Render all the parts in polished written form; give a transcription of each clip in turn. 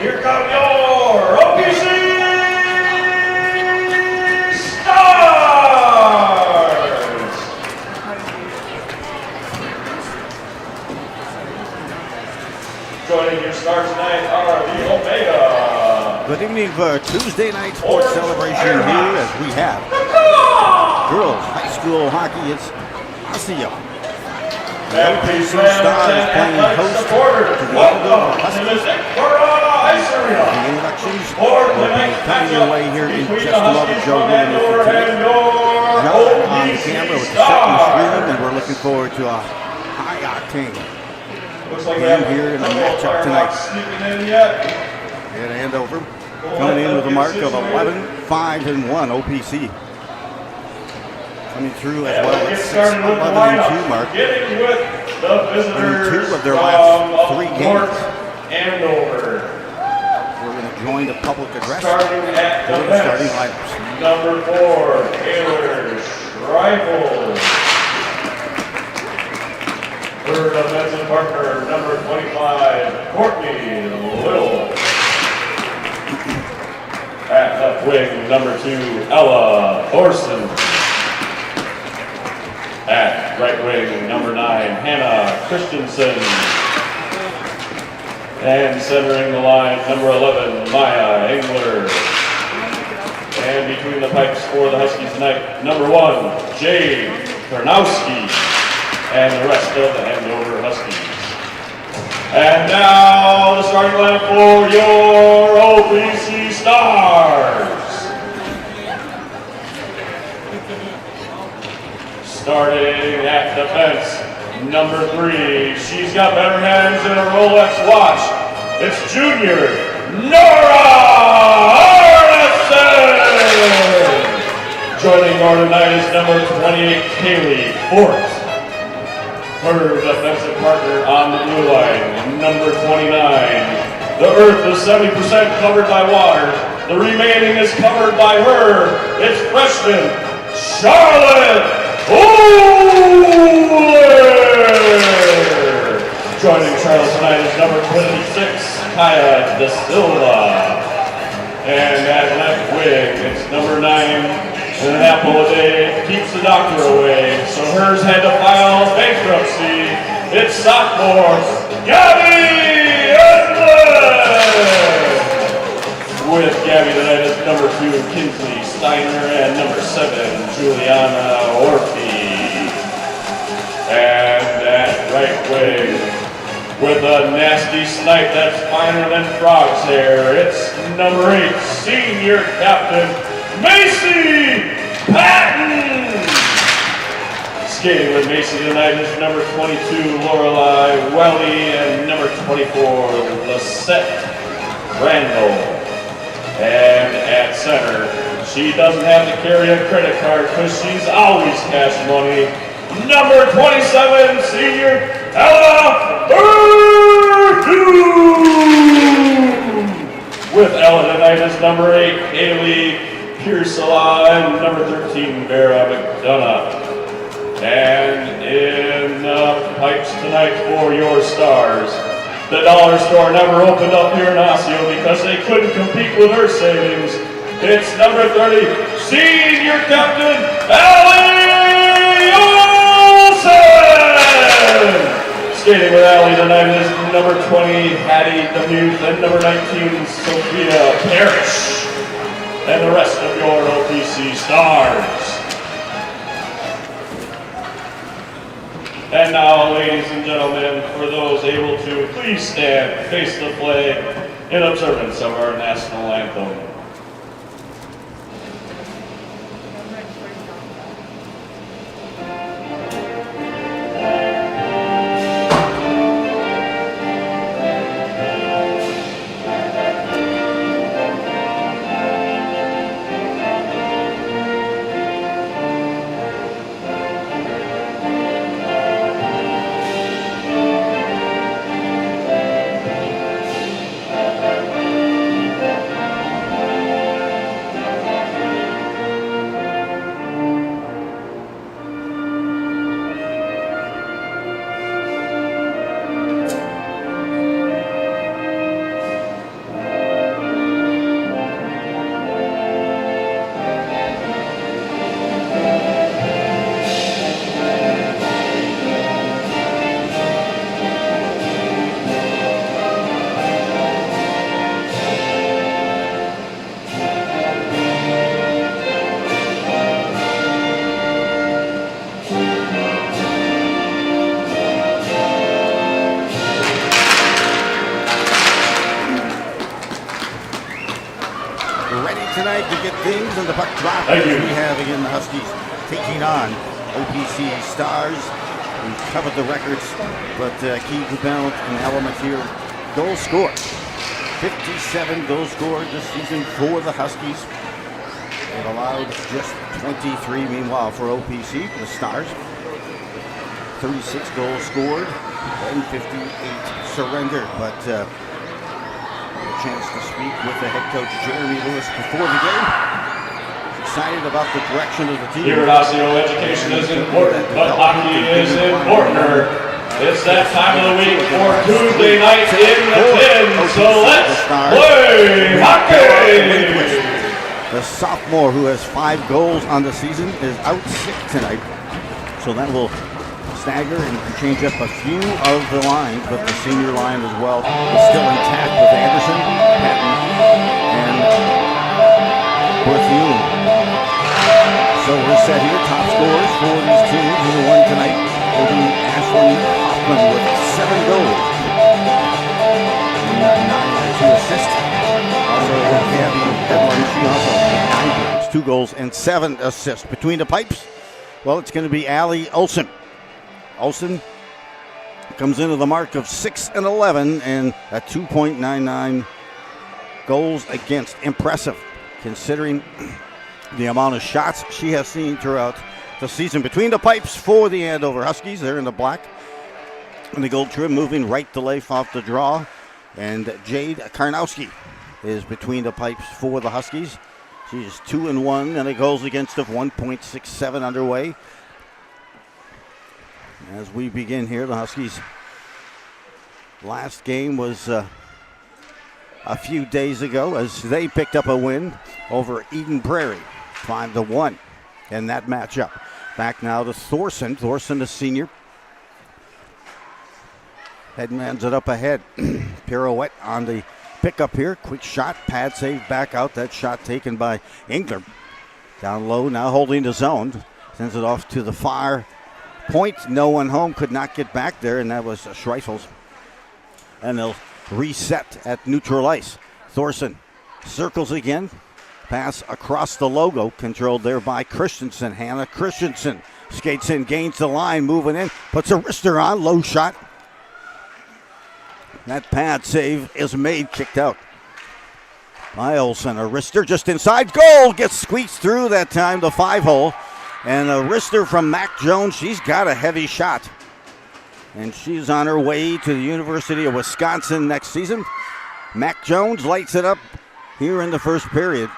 Here come your OPC Stars! Joining your stars tonight are the Omega. Good evening for Tuesday night sports celebration here as we have girls high school hockey. It's Osseo. The OPC Stars playing host to the Andover Huskies. The introductions will be coming your way here in just a moment. Joe Williams for today. John on the camera with the second screen, and we're looking forward to a high octane game here in the matchup tonight. In Andover, coming in with a mark of 11-5-1 OPC. Coming through as well at 6-11-2 mark. Winning 2 of their last 3 games. Andover. We're going to join the public address Starting at the starting bench, lineups. number 4, Taylor Schreifel. Third offensive partner, number 25, Courtney Little. At left wing, number 2, Ella Thorson. At right wing, number 9, Hannah Christensen. And centering the line, number 11, Maya Engler. And between the pipes for the Huskies tonight, number 1, Jade Karnowski. And the rest of the Andover Huskies. And now the starting lineup for your OPC Stars. Starting at defense, number 3. She's got better hands than a Rolex watch. It's junior Nora Arneson. Joining Nora tonight is number 28, Kaylee Fort. Her defensive partner on the blue line, number 29. The earth is 70% covered by water. The remaining is covered by her. It's freshman Charlotte Uller. Joining Charlotte tonight is number 26, Kaya De Silva. And at left wing, it's number 9. And an apple a day keeps the doctor away, so hers had to file bankruptcy. It's sophomore Gabby Edlund! With Gabby tonight is number 2, Kinsley Steiner, and number 7, Juliana Orphy. And at right wing, with a nasty snipe that's finer than frog's hair, it's number 8, senior captain, Macy Patton! Skating with Macy tonight is number 22, Lorelei Welly, and number 24, Lisette Randall. And at center, she doesn't have to carry a credit card because she's always cash money. Number 27, senior Ella Burdoon! With Ella tonight is number 8, Haley Pearsala, and number 13, Vera McDonough. And in the pipes tonight for your Stars, the dollar store never opened up here in Osseo because they couldn't compete with her savings. It's number 30, senior captain, Allie Olsen! Skating with Allie tonight is number 20, Hattie DeMuth, and number 19, Sophia Parrish. And the rest of your OPC Stars. And now, ladies and gentlemen, for those able to, please stand, face the flag in observance of our national anthem. tonight to get things in the puck drop. Thank you. We have again the Huskies taking on OPC Stars. We covered the records, but key development and element here. Goal scored. 57 goals scored this season for the Huskies. It allowed just 23, meanwhile, for OPC, the Stars. 36 goals scored and 58 surrendered. But a chance to speak with the head coach, Jeremy Lewis, before the game. Excited about the direction of the team. Here at Osseo, education is important, but hockey is importanter. It's that time of the week for Tuesday night in the 10, so let's play hockey! The sophomore, who has 5 goals on the season, is out sick tonight, so that will stagger and change up a few of the lines, but the senior line as well is still intact with Anderson, Patton, and Berthune. So we're set here, top scorers for these teams who won tonight will be Ashley Hoffman with 7 goals and 2 assists. Also Gabby Hedlund, she also had 9 goals, 2 goals and 7 assists. Between the pipes, well, it's going to be Allie Olsen. Olsen comes into the mark of 6-11 and a 2.99 goals against. Impressive, considering the amount of shots she has seen throughout the season. Between the pipes for the Andover Huskies. They're in the black and the gold trim, moving right to left off the draw. And Jade Karnowski is between the pipes for the Huskies. She's 2-1 and a goals against of 1.67 underway. As we begin here, the Huskies' last game was a few days ago as they picked up a win over Eden Prairie, 5-1 in that matchup. Back now to Thorson. Thorson, the senior, headmans it up ahead. Pirouette on the pickup here. Quick shot, pad save back out. That shot taken by Engler. Down low, now holding the zone. Sends it off to the far point. No one home, could not get back there, and that was Schreifels. And they'll reset at neutral ice. Thorson circles again. Pass across the logo, controlled there by Christensen. Hannah Christensen skates in, gains the line, moving in, puts a wrister on, low shot. That pad save is made, kicked out by Olsen. A wrister just inside, goal, gets squeezed through that time, the 5-hole. And a wrister from Mac Jones. She's got a heavy shot. And she's on her way to the University of Wisconsin next season. Mac Jones lights it up here in the first period.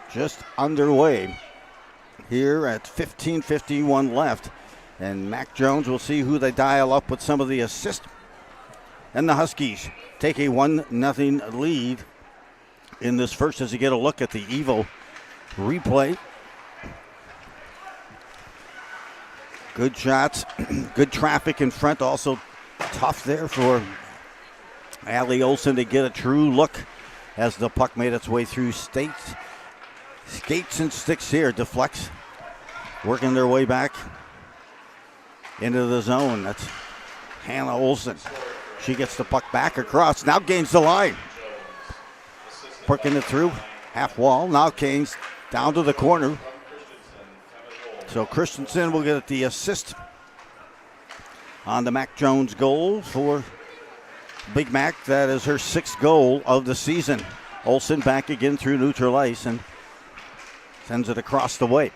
Just underway here at 15:51 left. And Mac Jones will see who they dial up with some of the assists. And the Huskies take a 1-0 lead in this first as you get a look at the Evo replay. Good shots, good traffic in front. Also tough there for Allie Olsen to get a true look as the puck made its way through skates and sticks here. Deflects, working their way back into the zone. That's Hannah Olsen. She gets the puck back across, now gains the line. Working it through, half wall, now gains down to the corner. So Christensen will get the assist on the Mac Jones goal for Big Mac. That is her 6th goal of the season. Olsen back again through neutral ice and sends it across the way.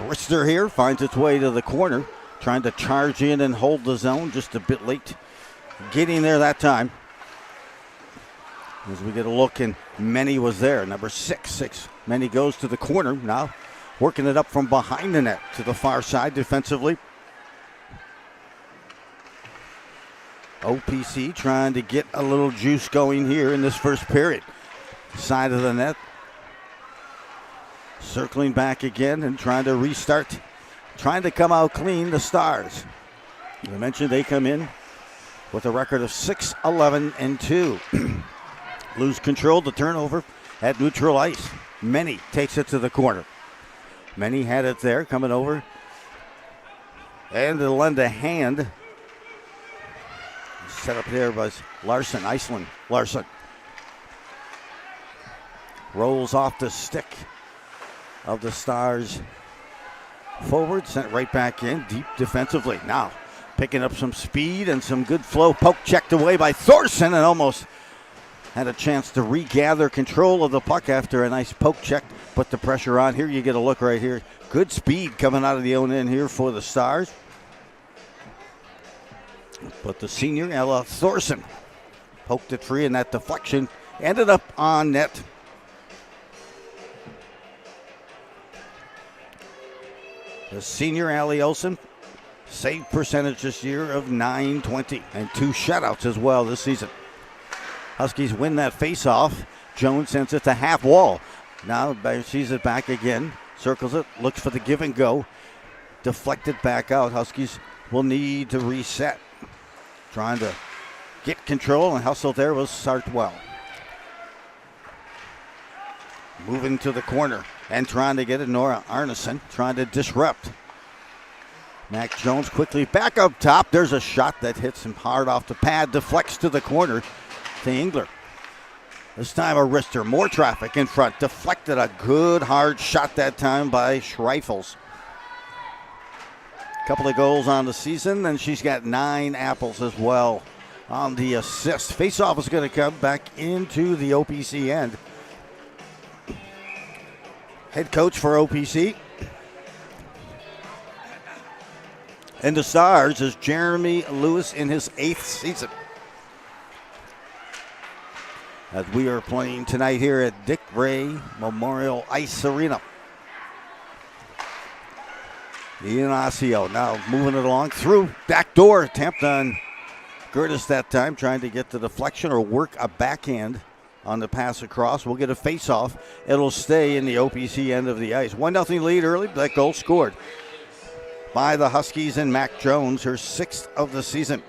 Wrister here finds its way to the corner, trying to charge in and hold the zone, just a bit late getting there that time. As we get a look, and Menny was there, number 6. Menny goes to the corner now, working it up from behind the net to the far side defensively. OPC trying to get a little juice going here in this first period. Side of the net. Circling back again and trying to restart, trying to come out clean, the Stars. As I mentioned, they come in with a record of 6-11-2. Lose control, the turnover at neutral ice. Menny takes it to the corner. Menny had it there, coming over. And to lend a hand. Set up there was Larson, Iceland Larson. rolls off the stick of the Stars forward, sent right back in, deep defensively. Now picking up some speed and some good flow. Poke checked away by Thorson and almost had a chance to regather control of the puck after a nice poke check. Put the pressure on. Here you get a look right here. Good speed coming out of the own end here for the Stars. But the senior, Ella Thorson, poked it free, and that deflection ended up on net. The senior, Allie Olsen, save percentage this year of .920 and 2 shutouts as well this season. Huskies win that face-off. Jones sends it to half wall. Now sees it back again, circles it, looks for the give and go. Deflected back out. Huskies will need to reset. Trying to get control and hustle there was Sartwell. Moving to the corner and trying to get it. Nora Arneson trying to disrupt. Mac Jones quickly back up top. There's a shot that hits him hard off the pad. Deflects to the corner to Engler. This time a wrister. More traffic in front. Deflected a good hard shot that time by Schreifels. Couple of goals on the season, and she's got 9 apples as well on the assist. Face-off is going to come back into the OPC end. Head coach for OPC. And the Stars is Jeremy Lewis in his 8th season. As we are playing tonight here at Dick Ray Memorial Ice Arena. Ian Osseo now moving it along through backdoor attempt on Gertis that time, trying to get the deflection or work a backhand on the pass across. We'll get a face-off. It'll stay in the OPC end of the ice. 1-0 lead early. That goal scored by the Huskies and Mac Jones, her 6th of the season.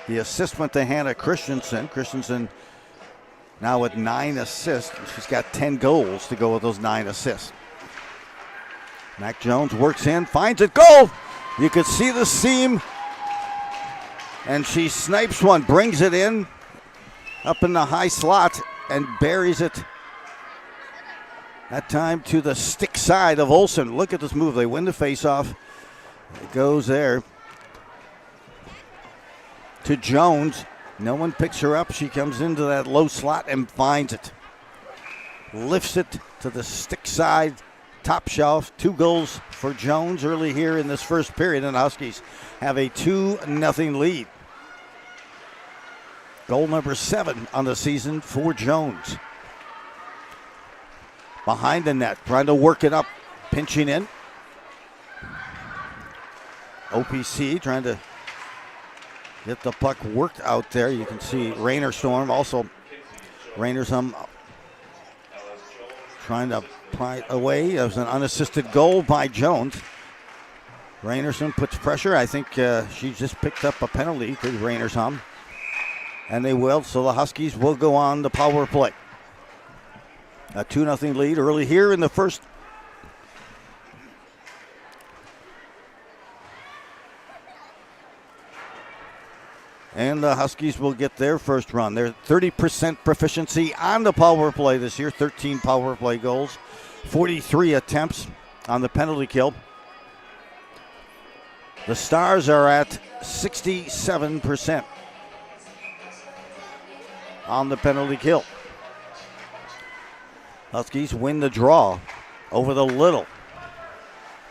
The assist went to Hannah Christensen. Christensen now with 9 assists. She's got 10 goals to go with those 9 assists. Mac Jones works in, finds it, goal! You could see the seam, and she snipes one, brings it in, up in the high slot, and buries it. That time to the stick side of Olsen. Look at this move. They win the faceoff. It goes there to Jones. No one picks her up. She comes into that low slot and finds it. Lifts it to the stick side, top shelf. 2 goals for Jones early here in this first period, and the Huskies have a 2-0 lead. Goal number 7 on the season for Jones. Behind the net, trying to work it up, pinching in. OPC trying to get the puck worked out there. You can see Rainer Storm, also Rainersum trying to pry it away. It was an unassisted goal by Jones. Rainersum puts pressure. I think she just picked up a penalty to Rainersum. And they will, so the Huskies will go on the power play. A 2-0 lead early here in the first. And the Huskies will get their first run. They're 30% proficiency on the power play this year. 13 power play goals. 43 attempts on the penalty kill. The Stars are at 67% on the penalty kill. Huskies win the draw over the Little.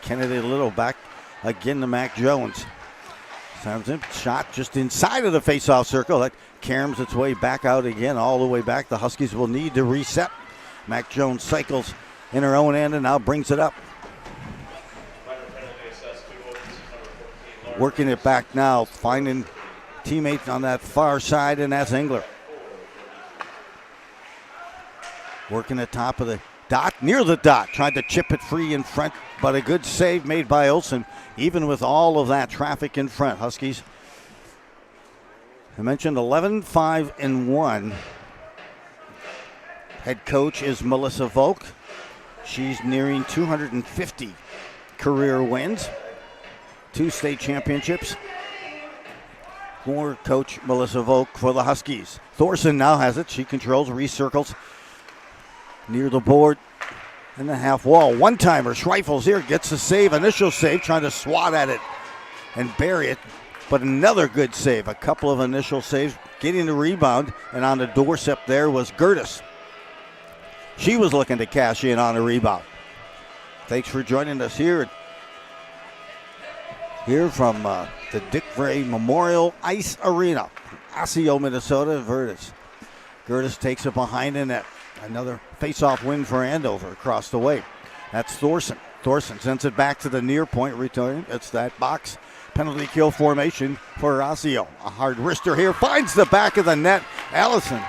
Kennedy Little back again to Mac Jones. Sounds shot just inside of the faceoff circle. That caroms its way back out again, all the way back. The Huskies will need to reset. Mac Jones cycles in her own end and now brings it up. Working it back now, finding teammates on that far side, and that's Engler. Working the top of the dot, near the dot, tried to chip it free in front, but a good save made by Olsen, even with all of that traffic in front. Huskies, I mentioned 11-5-1. Head coach is Melissa Volk. She's nearing 250 career wins, 2 state championships. for Coach Melissa Volk for the Huskies. Thorson now has it. She controls, recircles near the board in the half wall. One-timer, Schreifels here, gets the save, initial save, trying to swat at it and bury it. But another good save, a couple of initial saves, getting the rebound, and on the doorstep there was Gertis. She was looking to cash in on a rebound. Thanks for joining us here from the Dick Vraa Memorial Ice Arena, Osseo, Minnesota. Gertis takes it behind the net. Another face-off win for Andover across the way. That's Thorson. Thorson sends it back to the near point, return. It's that box penalty kill formation for Osseo. A hard wrister here, finds the back of the net. Allison.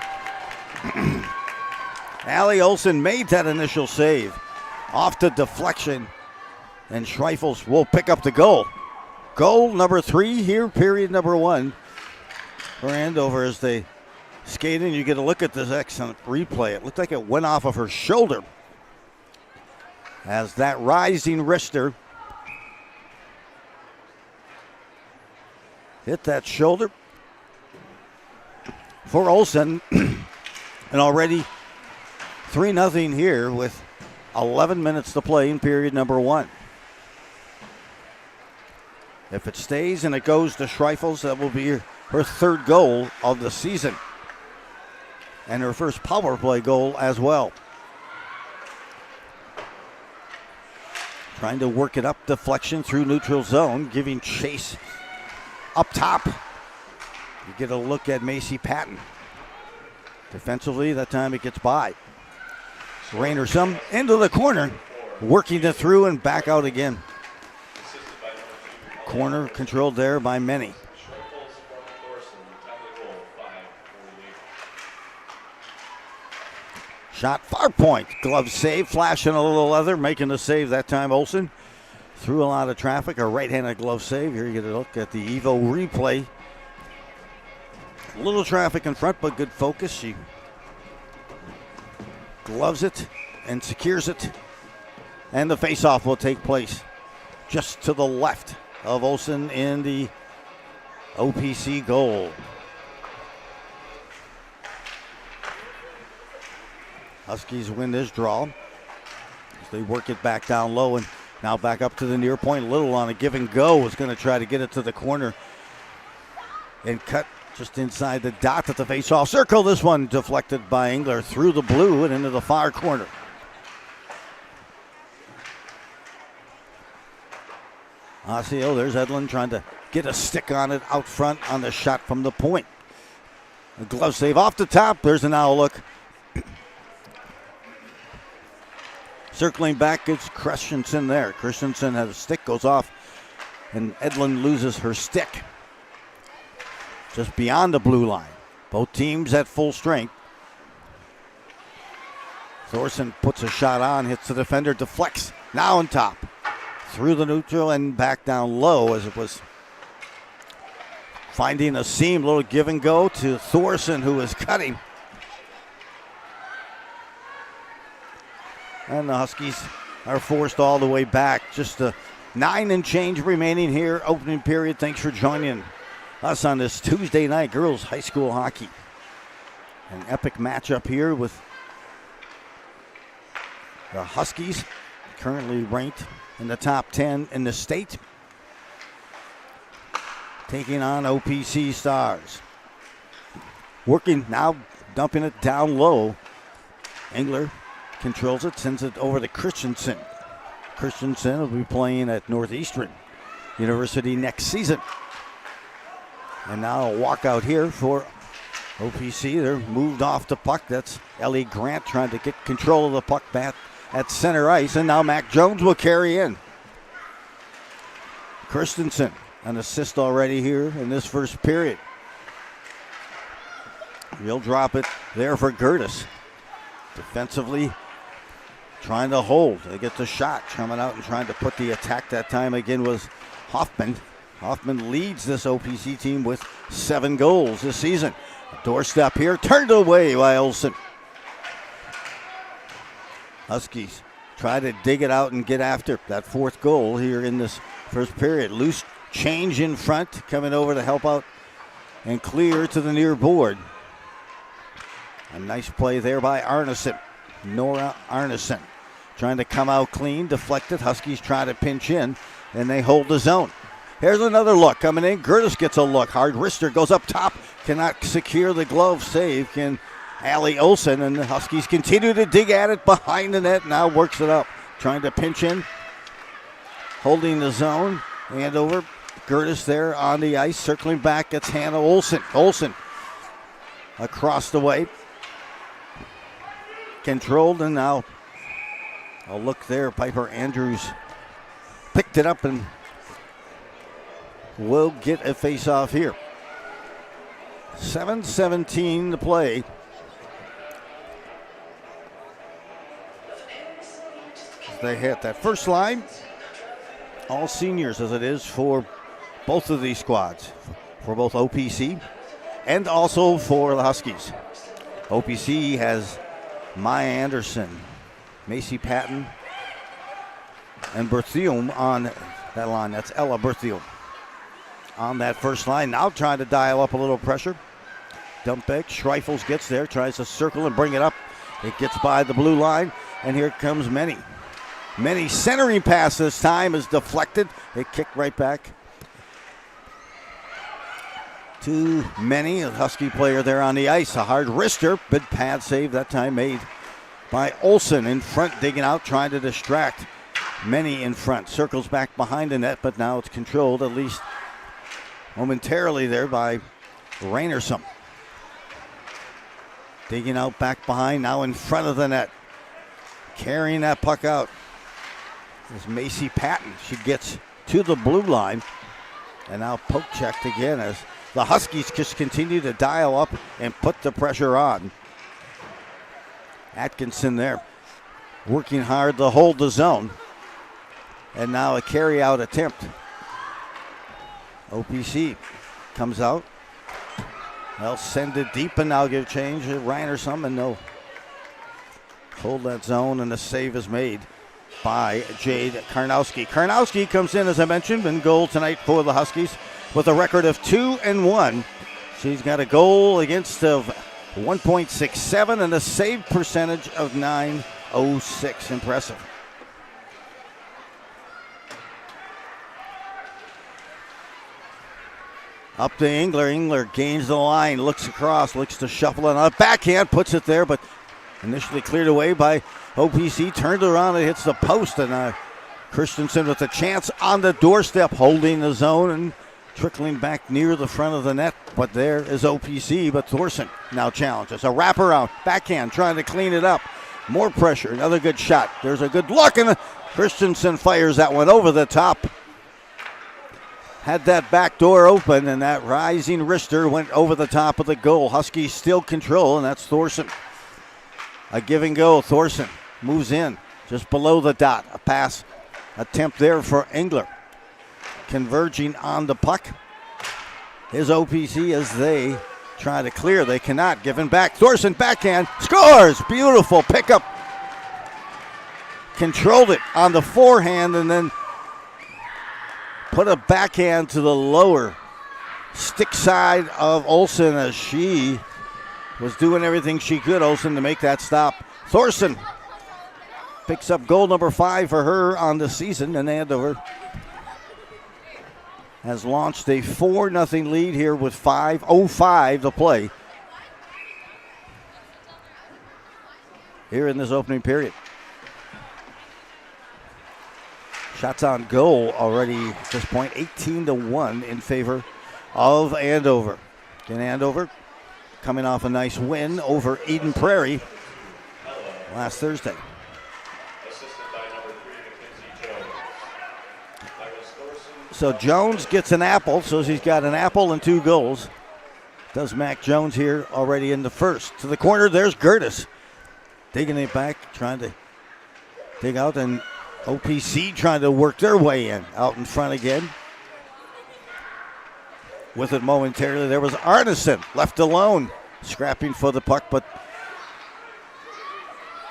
Allie Olsen made that initial save. Off the deflection, and Schreifels will pick up the goal. Goal number 3 here, period number 1 for Andover as they skate in. You get a look at this excellent replay. It looked like it went off of her shoulder as that rising wrister hit that shoulder for Olsen. And already 3-0 here with 11 minutes to play in period number 1. If it stays and it goes to Schreifels, that will be her third goal of the season. And her first power play goal as well. Trying to work it up, deflection through neutral zone, giving chase up top. You get a look at Macy Patton. Defensively, that time it gets by. Rainerson into the corner, working it through and back out again. Corner controlled there by Many. Shot far point, glove save, flashing a little leather, making the save that time. Olsen through a lot of traffic, a right-handed glove save. Here you get a look at the Evo replay. A little traffic in front, but good focus. She gloves it and secures it. And the face-off will take place just to the left of Olsen in the OPC goal. Huskies win this draw as they work it back down low and now back up to the near point. Little on a give and go is going to try to get it to the corner and cut just inside the dot at the face-off circle. This one deflected by Engler through the blue and into the far corner. Osseo, there's Edlin trying to get a stick on it out front on the shot from the point. A glove save off the top. There's an owl look. Circling back, it's Christensen there. Christensen has a stick, goes off, and Edlin loses her stick. Just beyond the blue line. Both teams at full strength. Thorson puts a shot on, hits the defender, deflects, now on top. Through the neutral and back down low as it was finding a seam, little give and go to Thorson, who is cutting. And the Huskies are forced all the way back. Just a 9 and change remaining here, opening period. Thanks for joining us on this Tuesday night girls high school hockey. An epic matchup here with the Huskies, currently ranked in the top 10 in the state, taking on OPC Stars. Working now, dumping it down low. Engler controls it, sends it over to Christensen. Christensen will be playing at Northeastern University next season. And now a walkout here for OPC. They're moved off the puck. That's Ellie Grant trying to get control of the puck back at center ice. And now Mac Jones will carry in. Christensen, an assist already here in this first period. He'll drop it there for Gertis. Defensively trying to hold. They get the shot. Coming out and trying to put the attack that time again was Hoffman. Hoffman leads this OPC team with 7 goals this season. Doorstep here, turned away by Olsen. Huskies try to dig it out and get after that 4th goal here in this first period. Loose change in front, coming over to help out and clear to the near board. A nice play there by Arneson. Nora Arneson trying to come out clean, deflected. Huskies try to pinch in, and they hold the zone. Here's another look coming in. Gertis gets a look. Hard wrister goes up top. Cannot secure the glove save. Can Allie Olsen, and the Huskies continue to dig at it behind the net. Now works it up. Trying to pinch in. Holding the zone. Andover. Gertis there on the ice. Circling back. It's Hannah Olsen. Olsen across the way. Controlled, and now a look there. Piper Andrews picked it up and will get a face-off here. 7:17 to play. They hit that first line. All seniors, as it is for both of these squads, for both OPC and also for the Huskies. OPC has Maya Anderson, Macy Patton, and Berthium on that line. That's Ella Berthium on that first line. Now trying to dial up a little pressure. Dumpbeck, Schreifels gets there, tries to circle and bring it up. It gets by the blue line, and here comes Many. Many centering pass this time is deflected. It kicked right back to Many, a Husky player there on the ice. A hard wrister, but pad save that time made by Olsen in front, digging out, trying to distract Many in front. Circles back behind the net, but now it's controlled, at least momentarily there, by Rainersum. Digging out back behind, now in front of the net. Carrying that puck out is Macy Patton. She gets to the blue line, and now poke checked again as the Huskies just continue to dial up and put the pressure on. Atkinson there working hard to hold the zone. And now a carry-out attempt. OPC comes out. They'll send it deep and now give change to Rainersum, and they'll hold that zone, and the save is made by Jade Karnowski. Karnowski comes in, as I mentioned, in goal tonight for the Huskies with a record of 2-1. She's got a goal against of 1.67 and a save percentage of .906. Impressive. Up to Engler. Engler gains the line, looks across, looks to shuffle it on a backhand, puts it there, but initially cleared away by OPC. Turned around and hits the post, and Christensen with a chance on the doorstep, holding the zone and trickling back near the front of the net. But there is OPC, but Thorson now challenges. A wraparound, backhand, trying to clean it up. More pressure, another good shot. There's a good look, and Christensen fires that one over the top. Had that back door open, and that rising wrister went over the top of the goal. Huskies still control, and that's Thorson. A give and go. Thorson moves in just below the dot. A pass attempt there for Engler. Converging on the puck is OPC as they try to clear. They cannot. Giving back. Thorson backhand. Scores! Beautiful pickup. Controlled it on the forehand and then put a backhand to the lower stick side of Olsen as she was doing everything she could, Olsen, to make that stop. Thorson picks up goal number 5 for her on the season, and Andover has launched a 4-0 lead here with 5:05 to play here in this opening period. Shots on goal already at this point, 18-1 in favor of Andover. Again, Andover coming off a nice win over Eden Prairie last Thursday. So Jones gets an apple, so he's got an apple and 2 goals. Does Mac Jones here already in the first. To the corner, there's Gertis. Digging it back, trying to dig out, and OPC trying to work their way in. Out in front again. With it momentarily, there was Arneson left alone, scrapping for the puck, but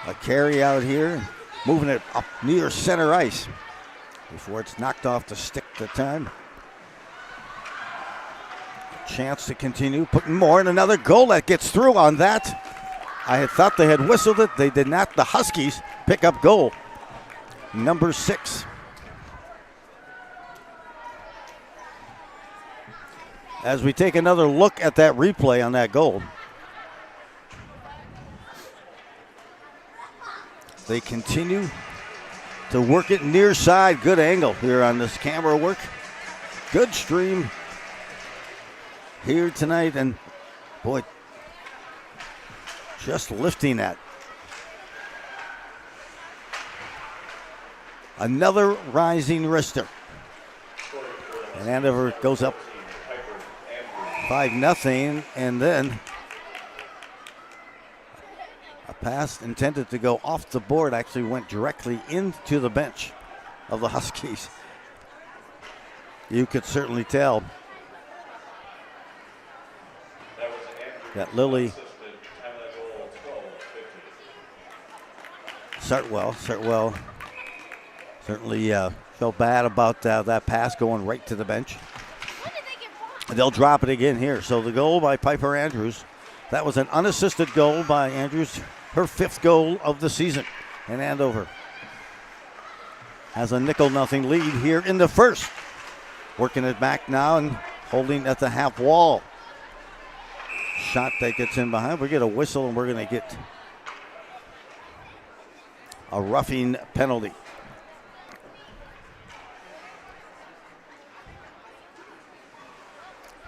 a carry out here, moving it up near center ice before it's knocked off the stick the time. chance to continue putting more, and another goal that gets through on that. I had thought they had whistled it. They did not. The Huskies pick up goal number 6. As we take another look at that replay on that goal, they continue to work it near side. Good angle here on this camera work. Good stream here tonight, and boy, just lifting that. Another rising wrister. And Andover goes up 5-0, and then a pass intended to go off the board actually went directly into the bench of the Huskies. You could certainly tell that Lily Sartwell certainly felt bad about that pass going right to the bench. They'll drop it again here. So the goal by Piper Andrews, that was an unassisted goal by Andrews, her 5th goal of the season. And Andover has a 0-0 lead here in the first. Working it back now and holding at the half wall. Shot that gets in behind. We get a whistle and we're going to get a roughing penalty.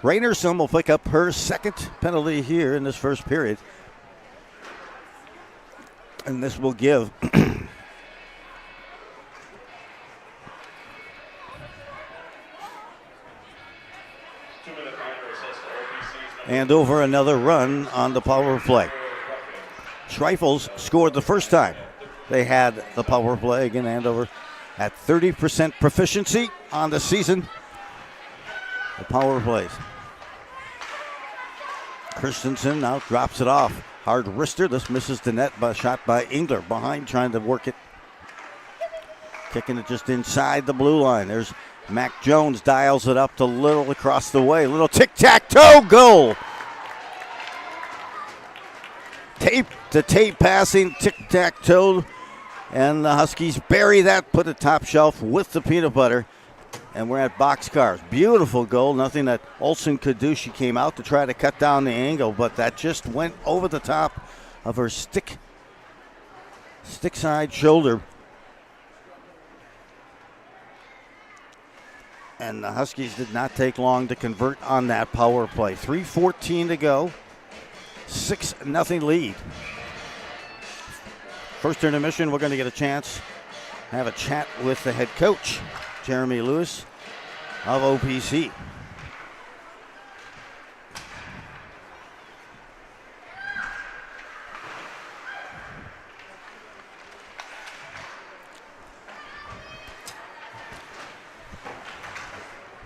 Rainerson will pick up her 2nd penalty here in this first period. And this will give Andover another run on the power play. Schreifels scored the first time they had the power play. Again, Andover at 30% proficiency on the season. The power plays. Christensen now drops it off. Hard wrister. This misses the net by a shot by Engler. Behind trying to work it. Kicking it just inside the blue line. There's Mac Jones, dials it up to Little across the way. Little tic-tac-toe goal. Tape to tape passing, tic-tac-toe. And the Huskies bury that, put it top shelf with the peanut butter. And we're at boxcars. Beautiful goal. Nothing that Olsen could do. She came out to try to cut down the angle, but that just went over the top of her stick side shoulder. And the Huskies did not take long to convert on that power play. 3:14 to go. 6-0 lead. First intermission, we're going to get a chance to have a chat with the head coach, Jeremy Lewis of OPC.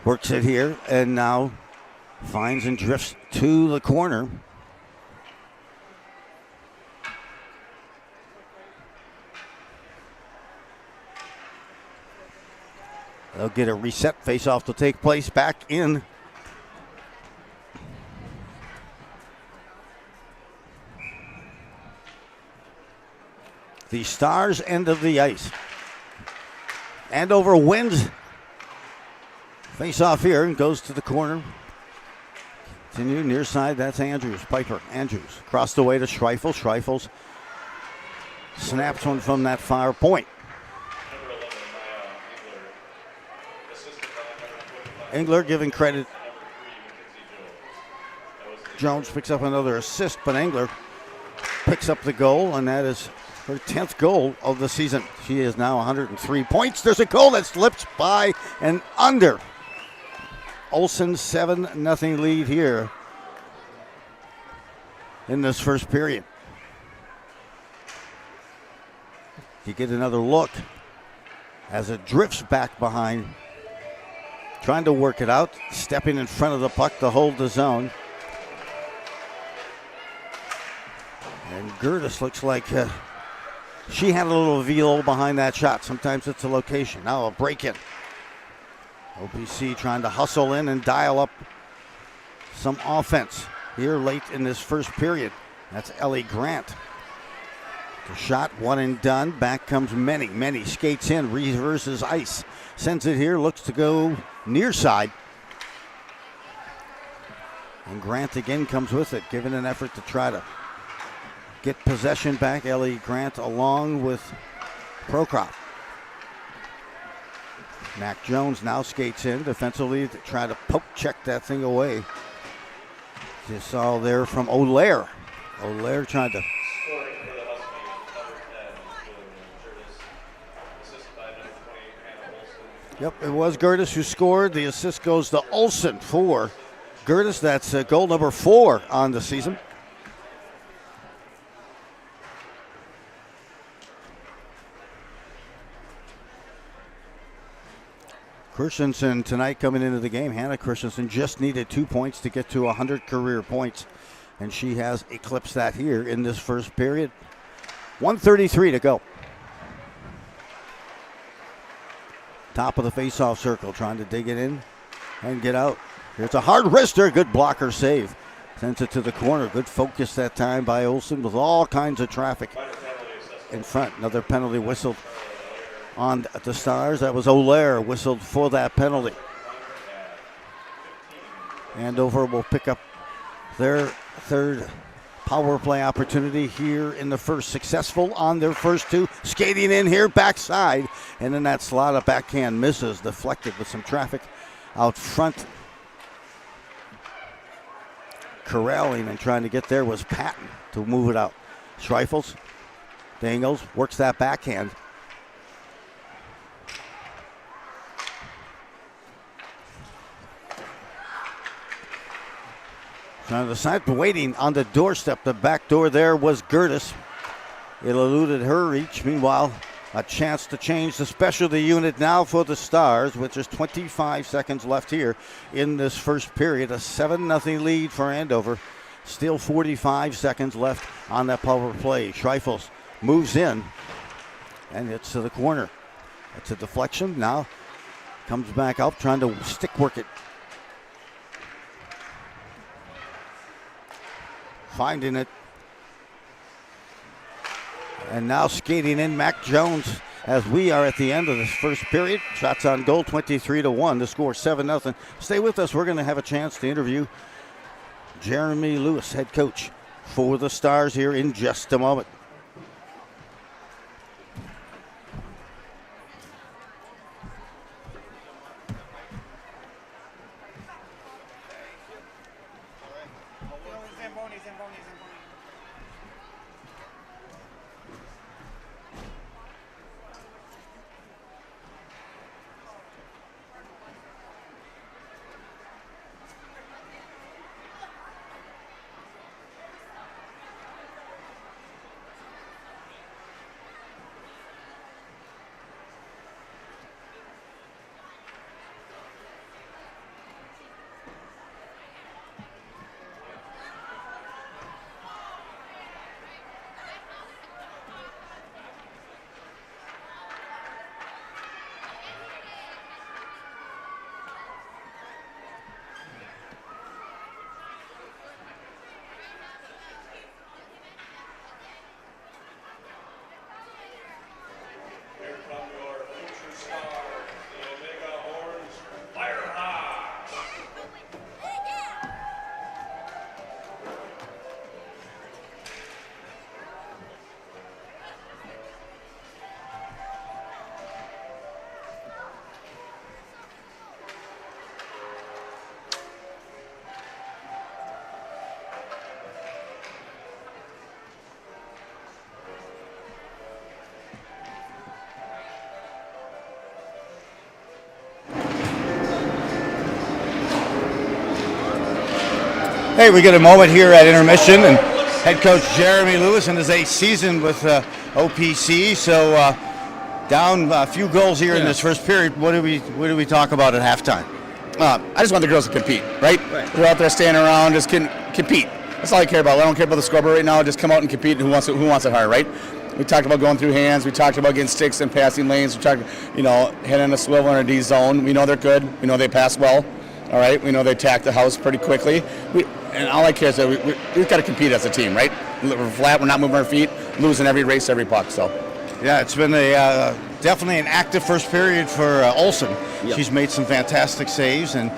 Works it here and now finds and drifts to the corner. They'll get a reset face-off to take place back in the Stars' end of the ice. Andover wins face-off here and goes to the corner. Continue near side, that's Andrews. Piper, Andrews. Across the way to Schreifel. Schreifels snaps one from that far point. Engler giving credit. Jones picks up another assist, but Engler picks up the goal, and that is her 10th goal of the season. She is now 103 points. There's a goal that slips by and under. Olsen's 7-0 lead here in this first period. You get another look as it drifts back behind. Trying to work it out, stepping in front of the puck to hold the zone. And Gertis looks like she had a little velo behind that shot. Sometimes it's a location. Now a break in. OPC trying to hustle in and dial up some offense here late in this first period. That's Ellie Grant. The shot, one and done. Back comes Many. Many skates in, reverses ice. Sends it here, looks to go near side. And Grant again comes with it, giving an effort to try to get possession back. Ellie Grant along with Prokop. Mac Jones now skates in defensively to try to poke check that thing away. Just saw there from O'Lear. O'Lear trying to. Scoring for the Huskies, number 10, Curtis. Assisted by number 20, Hannah Olsen. Yep, it was Gertis who scored. The assist goes to Olsen for Gertis. That's goal number 4 on the season. Christensen tonight coming into the game. Hannah Christensen just needed 2 points to get to 100 career points, and she has eclipsed that here in this first period. 1:33 to go. Top of the faceoff circle, trying to dig it in and get out. Here's a hard wrister, good blocker save. Sends it to the corner. Good focus that time by Olsen with all kinds of traffic in front. Another penalty whistled on the Stars. That was O'Lear whistled for that penalty. Andover will pick up their third power play opportunity here in the first. Successful on their first 2. Skating in here, backside. And then that slot of backhand misses, deflected with some traffic out front. Corralling and trying to get there was Patton to move it out. Schreifels, Dangles, works that backhand. On the side, waiting on the doorstep. The back door there was Gertis. It eluded her reach. Meanwhile, a chance to change the specialty unit now for the Stars, with just 25 seconds left here in this first period. A 7-0 lead for Andover. Still 45 seconds left on that power play. Schreifels moves in and hits to the corner. It's a deflection. Now comes back up, trying to stick work it. Finding it. And now skating in Mac Jones as we are at the end of this first period. Shots on goal, 23-1. The score 7-0. Stay with us. We're going to have a chance to interview Jeremy Lewis, head coach for the Stars, here in just a moment. Hey, we get a moment here at intermission, and head coach Jeremy Lewis and his 8th season with OPC. So down a few goals here in this first period. What do we talk about at halftime? I just want the girls to compete, right? They're out there standing around, just compete. That's all I care about. I don't care about the scoreboard right now. Just come out and compete. Who wants it hard, right? We talked about going through hands. We talked about getting sticks and passing lanes. We talked, hitting a swivel in a D zone. We know they're good. We know they pass well. All right, we know they attack the house pretty quickly. And all I care is that we've got to compete as a team, right? We're flat, we're not moving our feet, losing every race, every puck. So, yeah, it's been definitely an active first period for Olsen. Yep. She's made some fantastic saves, and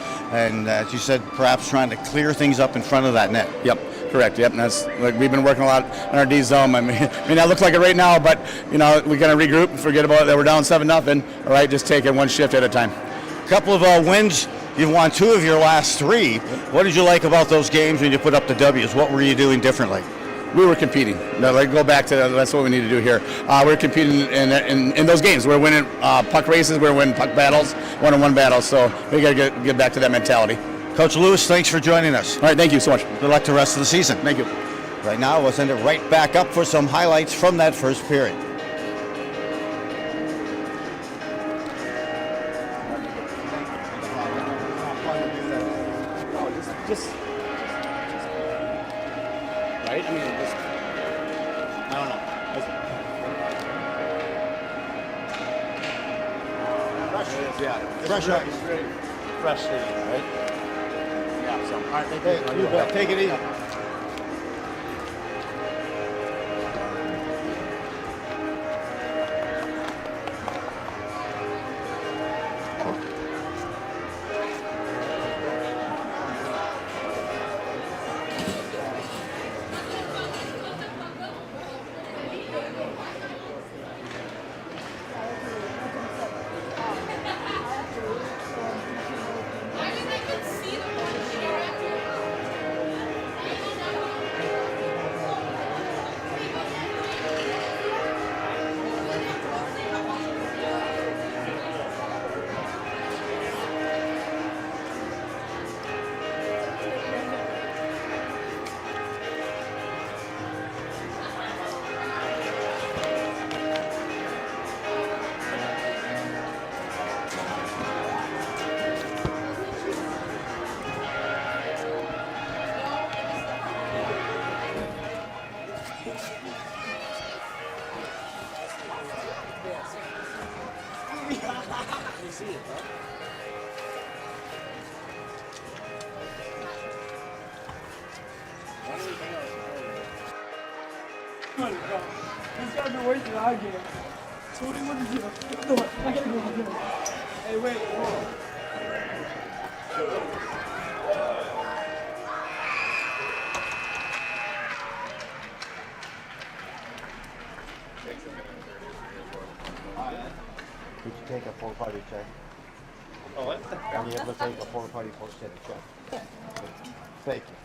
as you said, perhaps trying to clear things up in front of that net. Yep, correct. Yep, and that's like we've been working a lot on our D zone. I mean, that looks like it right now, but we got to regroup and forget about it. That we're down 7-0. All right, just take it one shift at a time. A couple of wins. You've won 2 of your last 3. What did you like about those games when you put up the W's? What were you doing differently? We were competing. Go back to that. That's what we need to do here. We're competing in those games. We're winning puck races. We're winning puck battles, 1-on-1 battles. So we got to get back to that mentality. Coach Lewis, thanks for joining us. All right, thank you so much. Good luck the rest of the season. Thank you. Right now, we'll send it right back up for some highlights from that first period. Just right? I mean, I don't know. Fresh, right? Yeah, so. All right, thank you. You bet. Take it easy. He's got to be worse than I get. So what do you want to do? No, I gotta go out there. Hey, wait, hold on. Did you take a 4-party check? Oh, what? Are you able to take a 4-party post-check check? Thank you.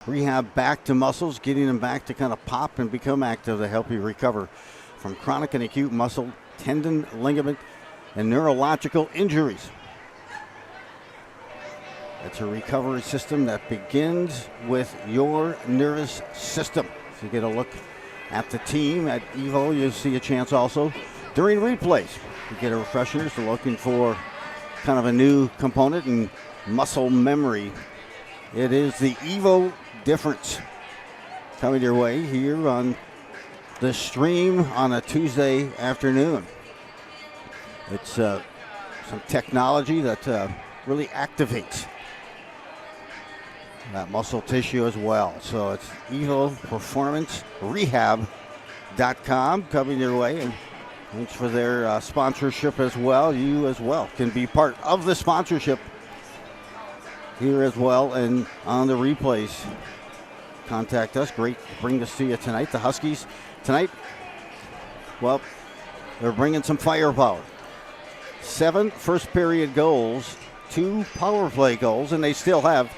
rehab back to muscles, getting them back to kind of pop and become active to help you recover from chronic and acute muscle, tendon, ligament, and neurological injuries. It's a recovery system that begins with your nervous system. If you get a look at the team at Evo, you'll see a chance also during replays. You get a refreshers, looking for kind of a new component in muscle memory. It is the Evo difference coming your way here on the stream on a Tuesday afternoon. It's some technology that really activates that muscle tissue as well. So it's Evo Performance Rehab.com coming your way, and thanks for their sponsorship as well. You as well can be part of the sponsorship here as well, and on the replays. Contact us. Great to bring this to you tonight. The Huskies tonight, well, they're bringing some firepower. 7 first period goals, 2 power play goals, and they still have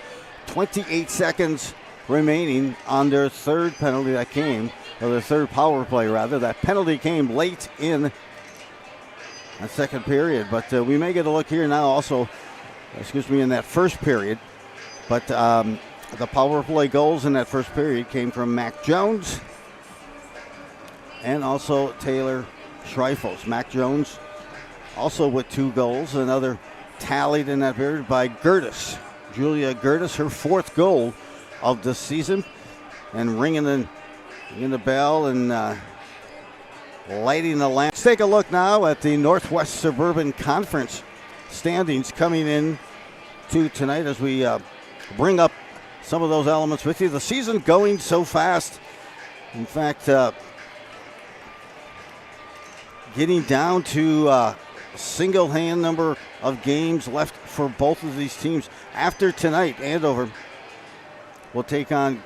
28 seconds remaining on their third penalty that came, or their third power play rather. That penalty came late in that second period, but we may get a look here now also, in that first period. But the power play goals in that first period came from Mac Jones and also Taylor Schreifels. Mac Jones also with 2 goals, another tallied in that period by Gertis. Julia Gertis, her 4th goal of the season, and ringing in the bell and lighting the lamp. Let's take a look now at the Northwest Suburban Conference standings coming in to tonight as we bring up some of those elements with you. The season going so fast. In fact, getting down to single hand number of games left for both of these teams. After tonight, Andover will take on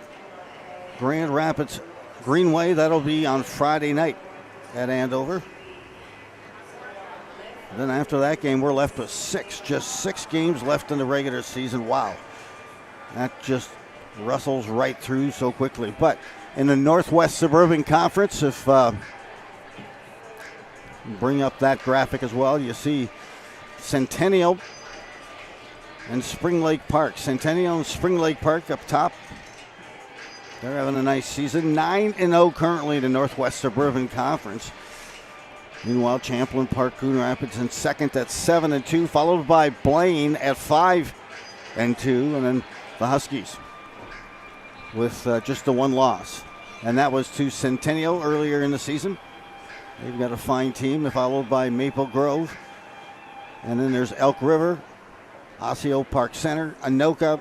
Grand Rapids Greenway. That'll be on Friday night at Andover. Then after that game, we're left with 6. Just 6 games left in the regular season. Wow. That just rustles right through so quickly. But in the Northwest Suburban Conference, if bring up that graphic as well, you see Centennial and Spring Lake Park. Centennial and Spring Lake Park up top. They're having a nice season. 9-0 currently in the Northwest Suburban Conference. Meanwhile, Champlain Park, Coon Rapids in second at 7-2, followed by Blaine at 5-2, and then the Huskies with just the 1 loss. And that was to Centennial earlier in the season. They've got a fine team, followed by Maple Grove. And then there's Elk River, Osseo Park Center, Anoka,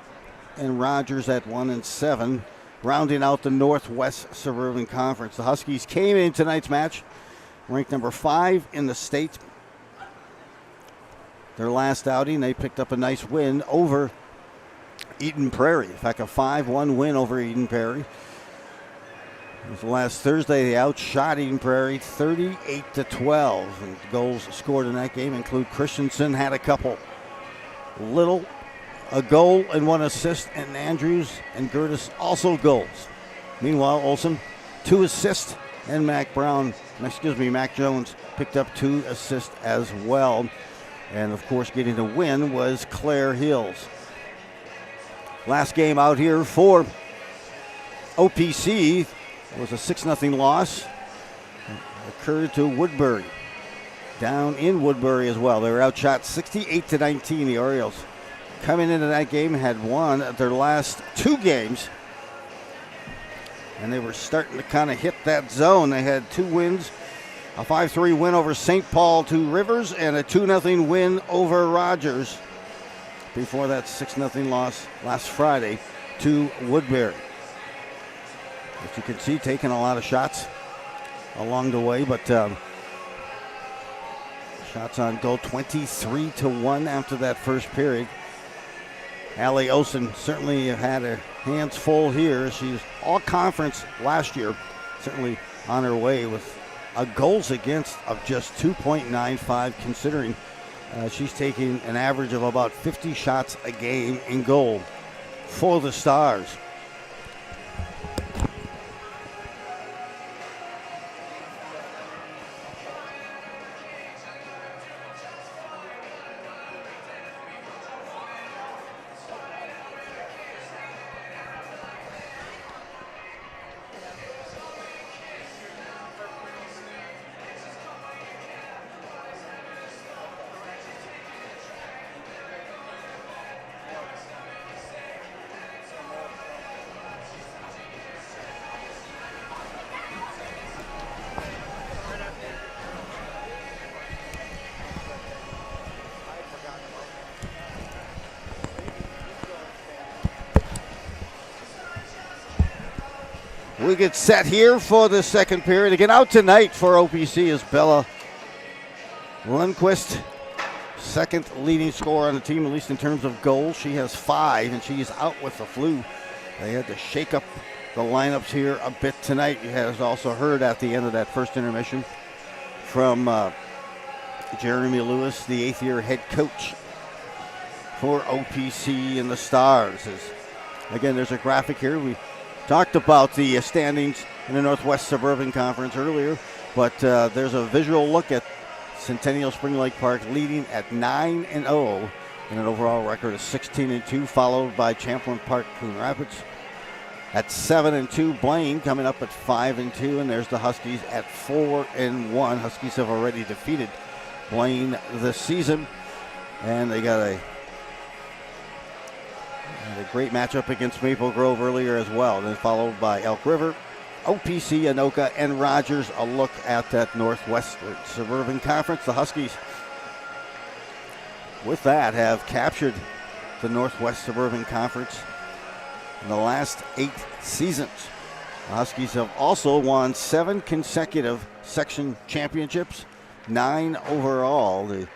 and Rogers at 1-7, rounding out the Northwest Suburban Conference. The Huskies came in tonight's match ranked number 5 in the state. Their last outing, they picked up a nice win over Eden Prairie. In fact, a 5-1 win over Eden Prairie. Last Thursday, they outshot Eden Prairie 38-12. And goals scored in that game include Christensen had a couple. Little, a goal and 1 assist, and Andrews and Gertis also goals. Meanwhile, Olsen, 2 assists, and Mac Jones picked up 2 assists as well. And of course, getting the win was Clare Hills. Last game out here for OPC was a 6-0 loss. Occurred to Woodbury. Down in Woodbury as well. They were outshot 68-19. The Orioles coming into that game had won their last 2 games. And they were starting to kind of hit that zone. They had 2 wins, a 5-3 win over St. Paul to Rivers, and a 2-0 win over Rogers before that 6-0 loss last Friday to Woodbury. As you can see, taking a lot of shots along the way, but shots on goal 23-1 after that first period. Allie Olsen certainly had her hands full here. She was all conference last year, certainly on her way with a goals against of just 2.95, considering she's taking an average of about 50 shots a game in goal for the Stars. We get set here for the second period. Again, out tonight for OPC is Bella Lundquist, second leading scorer on the team, at least in terms of goals. She has 5, and she is out with the flu. They had to shake up the lineups here a bit tonight. You have also heard at the end of that first intermission from Jeremy Lewis, the 8th-year head coach for OPC and the Stars. Again, there's a graphic here. We talked about the standings in the Northwest Suburban Conference earlier, but there's a visual look at Centennial Spring Lake Park leading at 9-0 and an overall record of 16-2, followed by Champlain Park Coon Rapids at 7-2. Blaine coming up at 5-2, and there's the Huskies at 4-1. Huskies have already defeated Blaine this season, and they got a great matchup against Maple Grove earlier as well. Then followed by Elk River, OPC, Anoka, and Rogers. A look at that Northwestern Suburban Conference. The Huskies, with that, have captured the Northwest Suburban Conference in the last 8 seasons. The Huskies have also won 7 consecutive section championships, 9 overall. The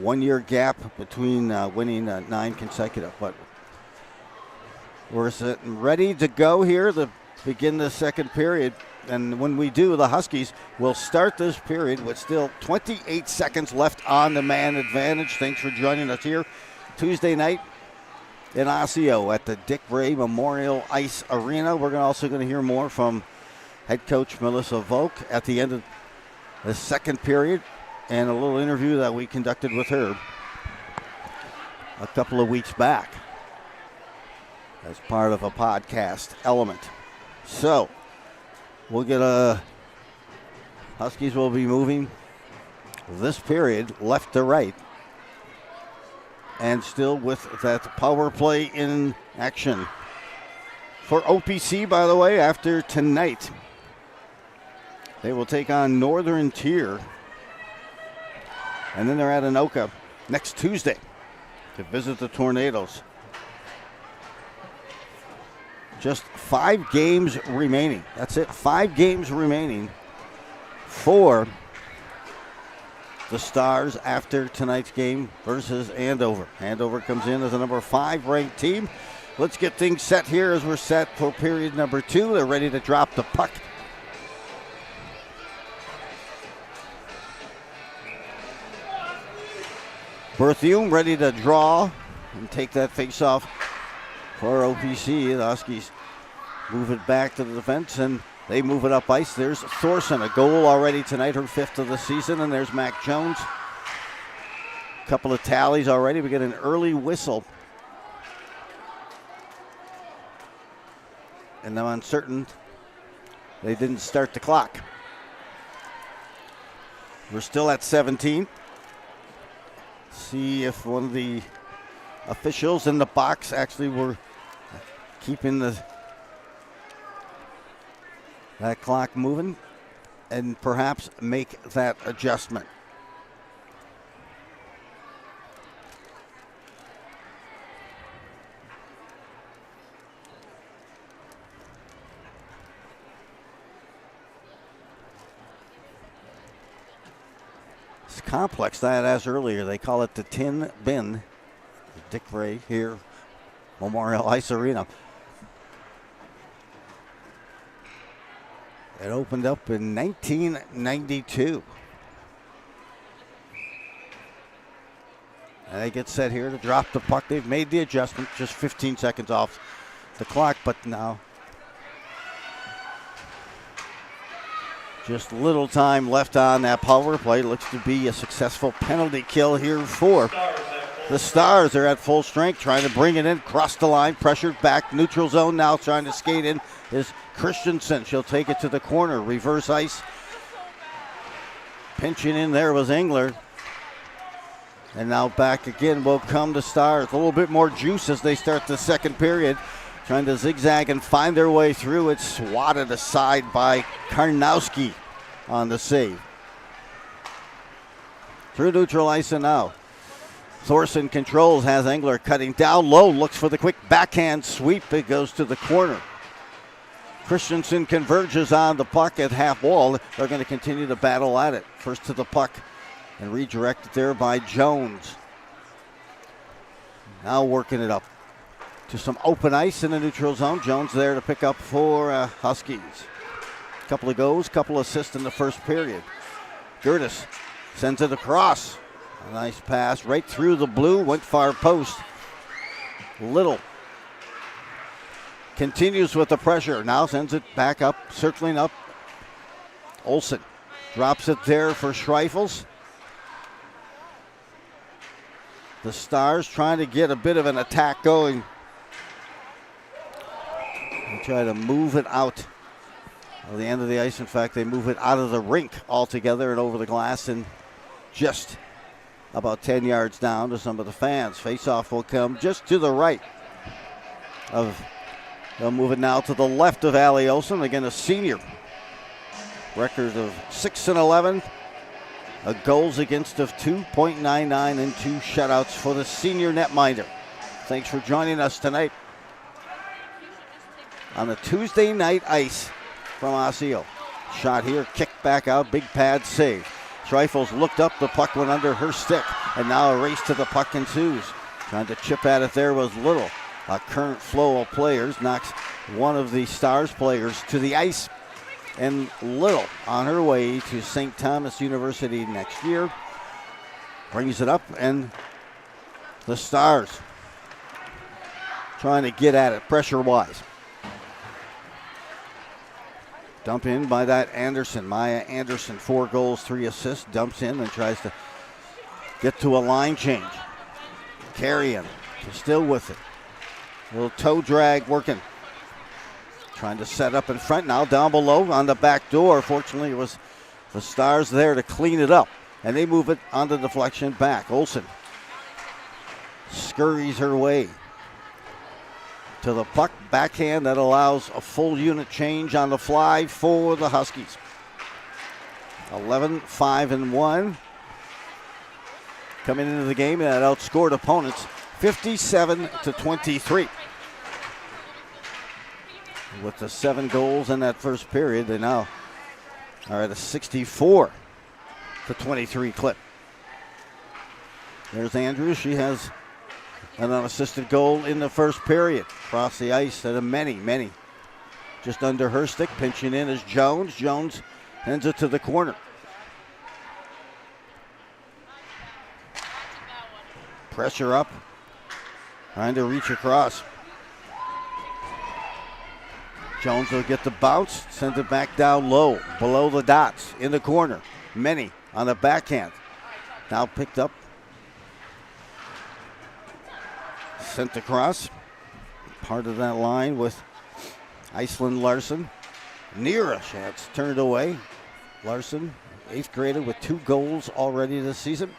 1-year gap between winning 9 consecutive. But we're sitting ready to go here to begin the second period. And when we do, the Huskies will start this period with still 28 seconds left on the man advantage. Thanks for joining us here Tuesday night in Osseo at the Dick Ray Memorial Ice Arena. We're also going to hear more from head coach Melissa Volk at the end of the second period, and a little interview that we conducted with her a couple of weeks back as part of a podcast element. So we'll get Huskies will be moving this period left to right, and still with that power play in action for OPC. By the way, after tonight, they will take on Northern Tier, and then they're at Anoka next Tuesday to visit the Tornadoes. Just 5 games remaining. That's it. 5 games remaining for the Stars after tonight's game versus Andover. Andover comes in as a number 5 ranked team. Let's get things set here as we're set for period number 2. They're ready to drop the puck. Berthiaume ready to draw and take that face-off for OPC. The Huskies move it back to the defense, and they move it up ice. There's Thorson, a goal already tonight, her 5th of the season, and there's Mac Jones. A couple of tallies already. We get an early whistle. And I'm uncertain they didn't start the clock. We're still at 17. See if one of the officials in the box actually were keeping that clock moving and perhaps make that adjustment. It's complex. That, as earlier, they call it the Tin Bin. The Dick Ray here, Memorial Ice Arena. It opened up in 1992. And they get set here to drop the puck. They've made the adjustment, just 15 seconds off the clock, but now just little time left on that power play. Looks to be a successful penalty kill here for the Stars. They're at full strength, trying to bring it in, cross the line, pressured back, neutral zone now, trying to skate in is Christensen. She'll take it to the corner, reverse ice. Pinching in there was Engler. And now back again will come the Stars. A little bit more juice as they start the second period. Trying to zigzag and find their way through. It's swatted aside by Karnowski on the save. Through neutral ice and now Thorson controls, has Engler cutting down low, looks for the quick backhand sweep. It goes to the corner. Christensen converges on the puck at half wall. They're going to continue to battle at it. First to the puck and redirected there by Jones. Now working it up to some open ice in the neutral zone. Jones there to pick up for Huskies. Couple of goals, couple assists in the first period. Gertis sends it across. A nice pass right through the blue, went far post. Little continues with the pressure. Now sends it back up, circling up. Olsen drops it there for Schreifels. The Stars trying to get a bit of an attack going. They try to move it out of the end of the ice. In fact, they move it out of the rink altogether and over the glass and just about 10 yards down to some of the fans. Face-off will come just to the right of. They'll move it now to the left of Allie Olsen. Again, a senior. Record of 6-11. A goals against of 2.99 and 2 shutouts for the senior netminder. Thanks for joining us tonight on the Tuesday night ice from Osseo. Shot here, kicked back out, big pad save. Schreifels looked up, the puck went under her stick, and now a race to the puck ensues. Trying to chip at it there was Little. A current flow of players knocks one of the Stars players to the ice. And Little on her way to St. Thomas University next year. Brings it up, and the Stars trying to get at it pressure-wise. Dump in by that Anderson. Maya Anderson, 4 goals, 3 assists. Dumps in and tries to get to a line change. Carrying, still with it. Little toe drag working. Trying to set up in front now, down below on the back door. Fortunately, it was the Stars there to clean it up. And they move it on the deflection back. Olsen scurries her way to the puck. Backhand that allows a full unit change on the fly for the Huskies. 11-5-1. Coming into the game, that outscored opponents 57-23. With the 7 goals in that first period, they now are at a 64-23 clip. There's Andrews. She has an unassisted goal in the first period. Across the ice at a many. Just under her stick, pinching in is Jones. Jones hands it to the corner. Pressure up. Trying to reach across. Jones will get the bounce, sends it back down low, below the dots, in the corner. Many on the backhand. Now picked up. Sent across. Part of that line with Iceland Larson. Near a chance, turned away. Larson, 8th grader with 2 goals already this season.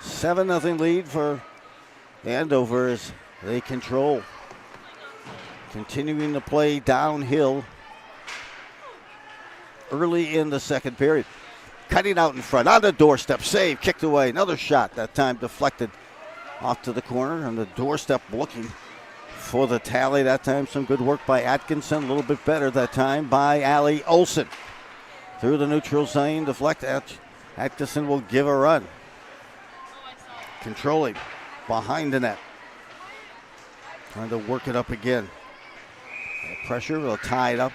7-0 lead for Andover as they control. Continuing to play downhill early in the second period. Cutting out in front, on the doorstep, save, kicked away. Another shot, that time deflected off to the corner. On the doorstep looking for the tally. That time some good work by Atkinson. A little bit better that time by Allie Olsen. Through the neutral zone, deflect. Atkinson will give a run. Controlling behind the net. Trying to work it up again. Pressure, we'll tie it up.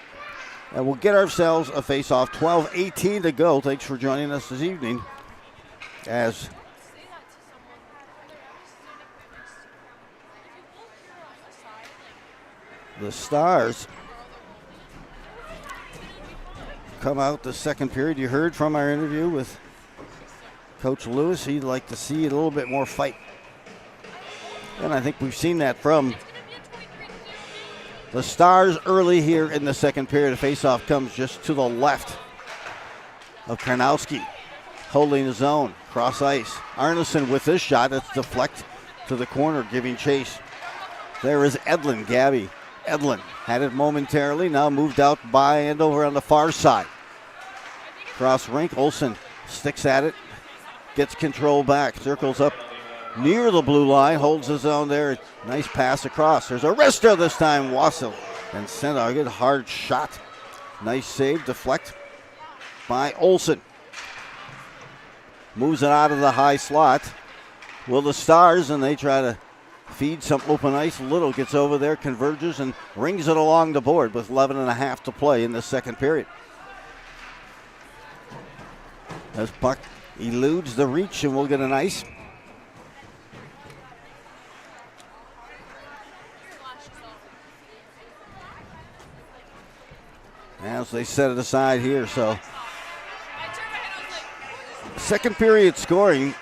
And we'll get ourselves a face-off. 12:18 to go. Thanks for joining us this evening as the Stars come out the second period. You heard from our interview with Coach Lewis. He'd like to see a little bit more fight. And I think we've seen that from the Stars early here in the second period. The faceoff comes just to the left of Karnowski, holding his own, cross ice. Arneson with this shot, it's deflect to the corner, giving chase. There is Edlin, Gabby. Edlin had it momentarily, now moved out by Andover on the far side. Cross rink, Olsen sticks at it, gets control back, circles up near the blue line, holds his own there. Nice pass across. There's a wrister this time, Osseo. And sent a good hard shot. Nice save, deflect by Olsen. Moves it out of the high slot. Will the Stars, and they try to feed some open ice. Little gets over there, converges, and rings it along the board with 11.5 to play in the second period. As puck eludes the reach, and we'll get an ice. As they set it aside here, so second period scoring.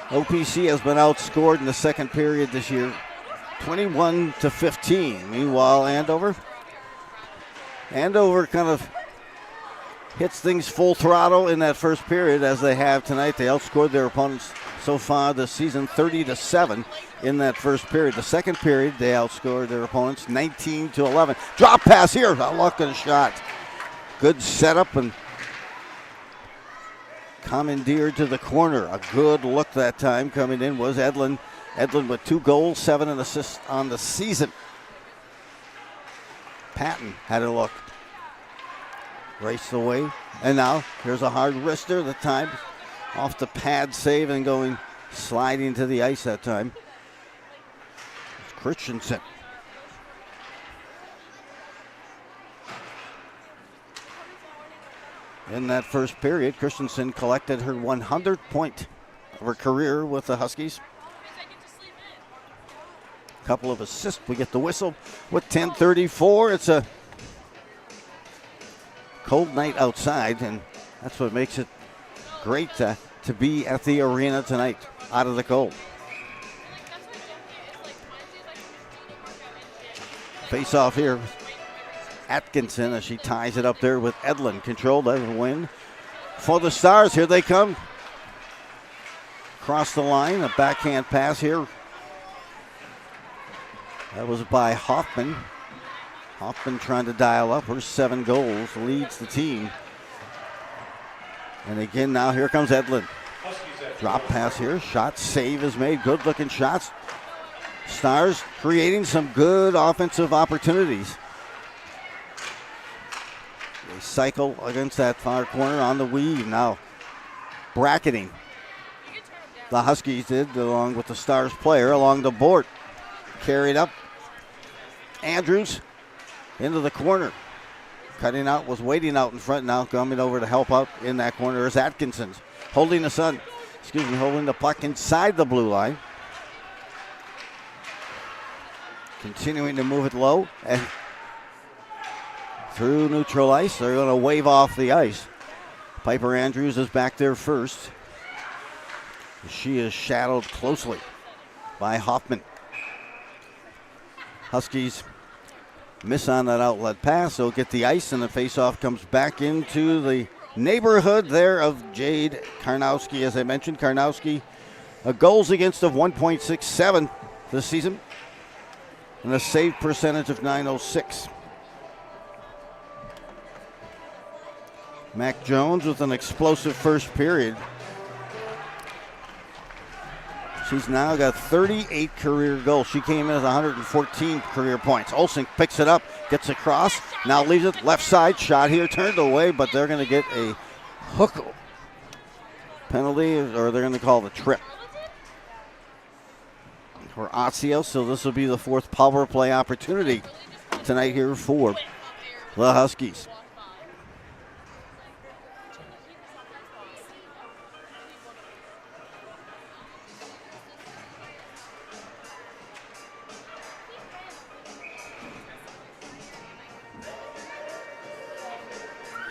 OPC has been outscored in the second period this year, 21-15. Meanwhile, Andover kind of hits things full throttle in that first period, as they have tonight. They outscored their opponents so far this season 30-7 in that first period. The second period, they outscored their opponents 19-11. Drop pass here, a luck and a shot. Good setup and commandeered to the corner. A good look that time coming in was Edlin. Edlin with 2 goals, 7 assists on the season. Patton had a look. Raced away. And now here's a hard wrister. The time off the pad save and going sliding to the ice that time. It's Christensen. In that first period, Christensen collected her 100th point of her career with the Huskies. A couple of assists. We get the whistle with 10:34. It's a cold night outside, and that's what makes it great to be at the arena tonight, out of the cold. Face off here. Atkinson as she ties it up there with Edlin. Controlled by the win for the Stars. Here they come. Across the line, a backhand pass here. That was by Hoffman. Hoffman trying to dial up her 7 goals, leads the team. And again now here comes Edlin. Drop pass here, shot, save is made, good looking shots. Stars creating some good offensive opportunities. They cycle against that far corner on the weave now. Bracketing. The Huskies did along with the Stars player along the board. Carried up. Andrews into the corner. Cutting out, was waiting out in front now, coming over to help out in that corner is Atkinson. Holding the puck inside the blue line. Continuing to move it low and through neutral ice. They're going to wave off the ice. Piper Andrews is back there first. She is shadowed closely by Hoffman. Huskies miss on that outlet pass. They'll get the ice, and the faceoff comes back into the neighborhood there of Jade Karnowski. As I mentioned, Karnowski, a goals against of 1.67 this season and a save percentage of .906. Mac Jones with an explosive first period. She's now got 38 career goals. She came in with 114 career points. Olsen picks it up, gets across, now leaves it left side. Shot here, turned away, but they're going to get a hook penalty, or they're going to call the trip for Osseo. So this will be the 4th power play opportunity tonight here for the Huskies.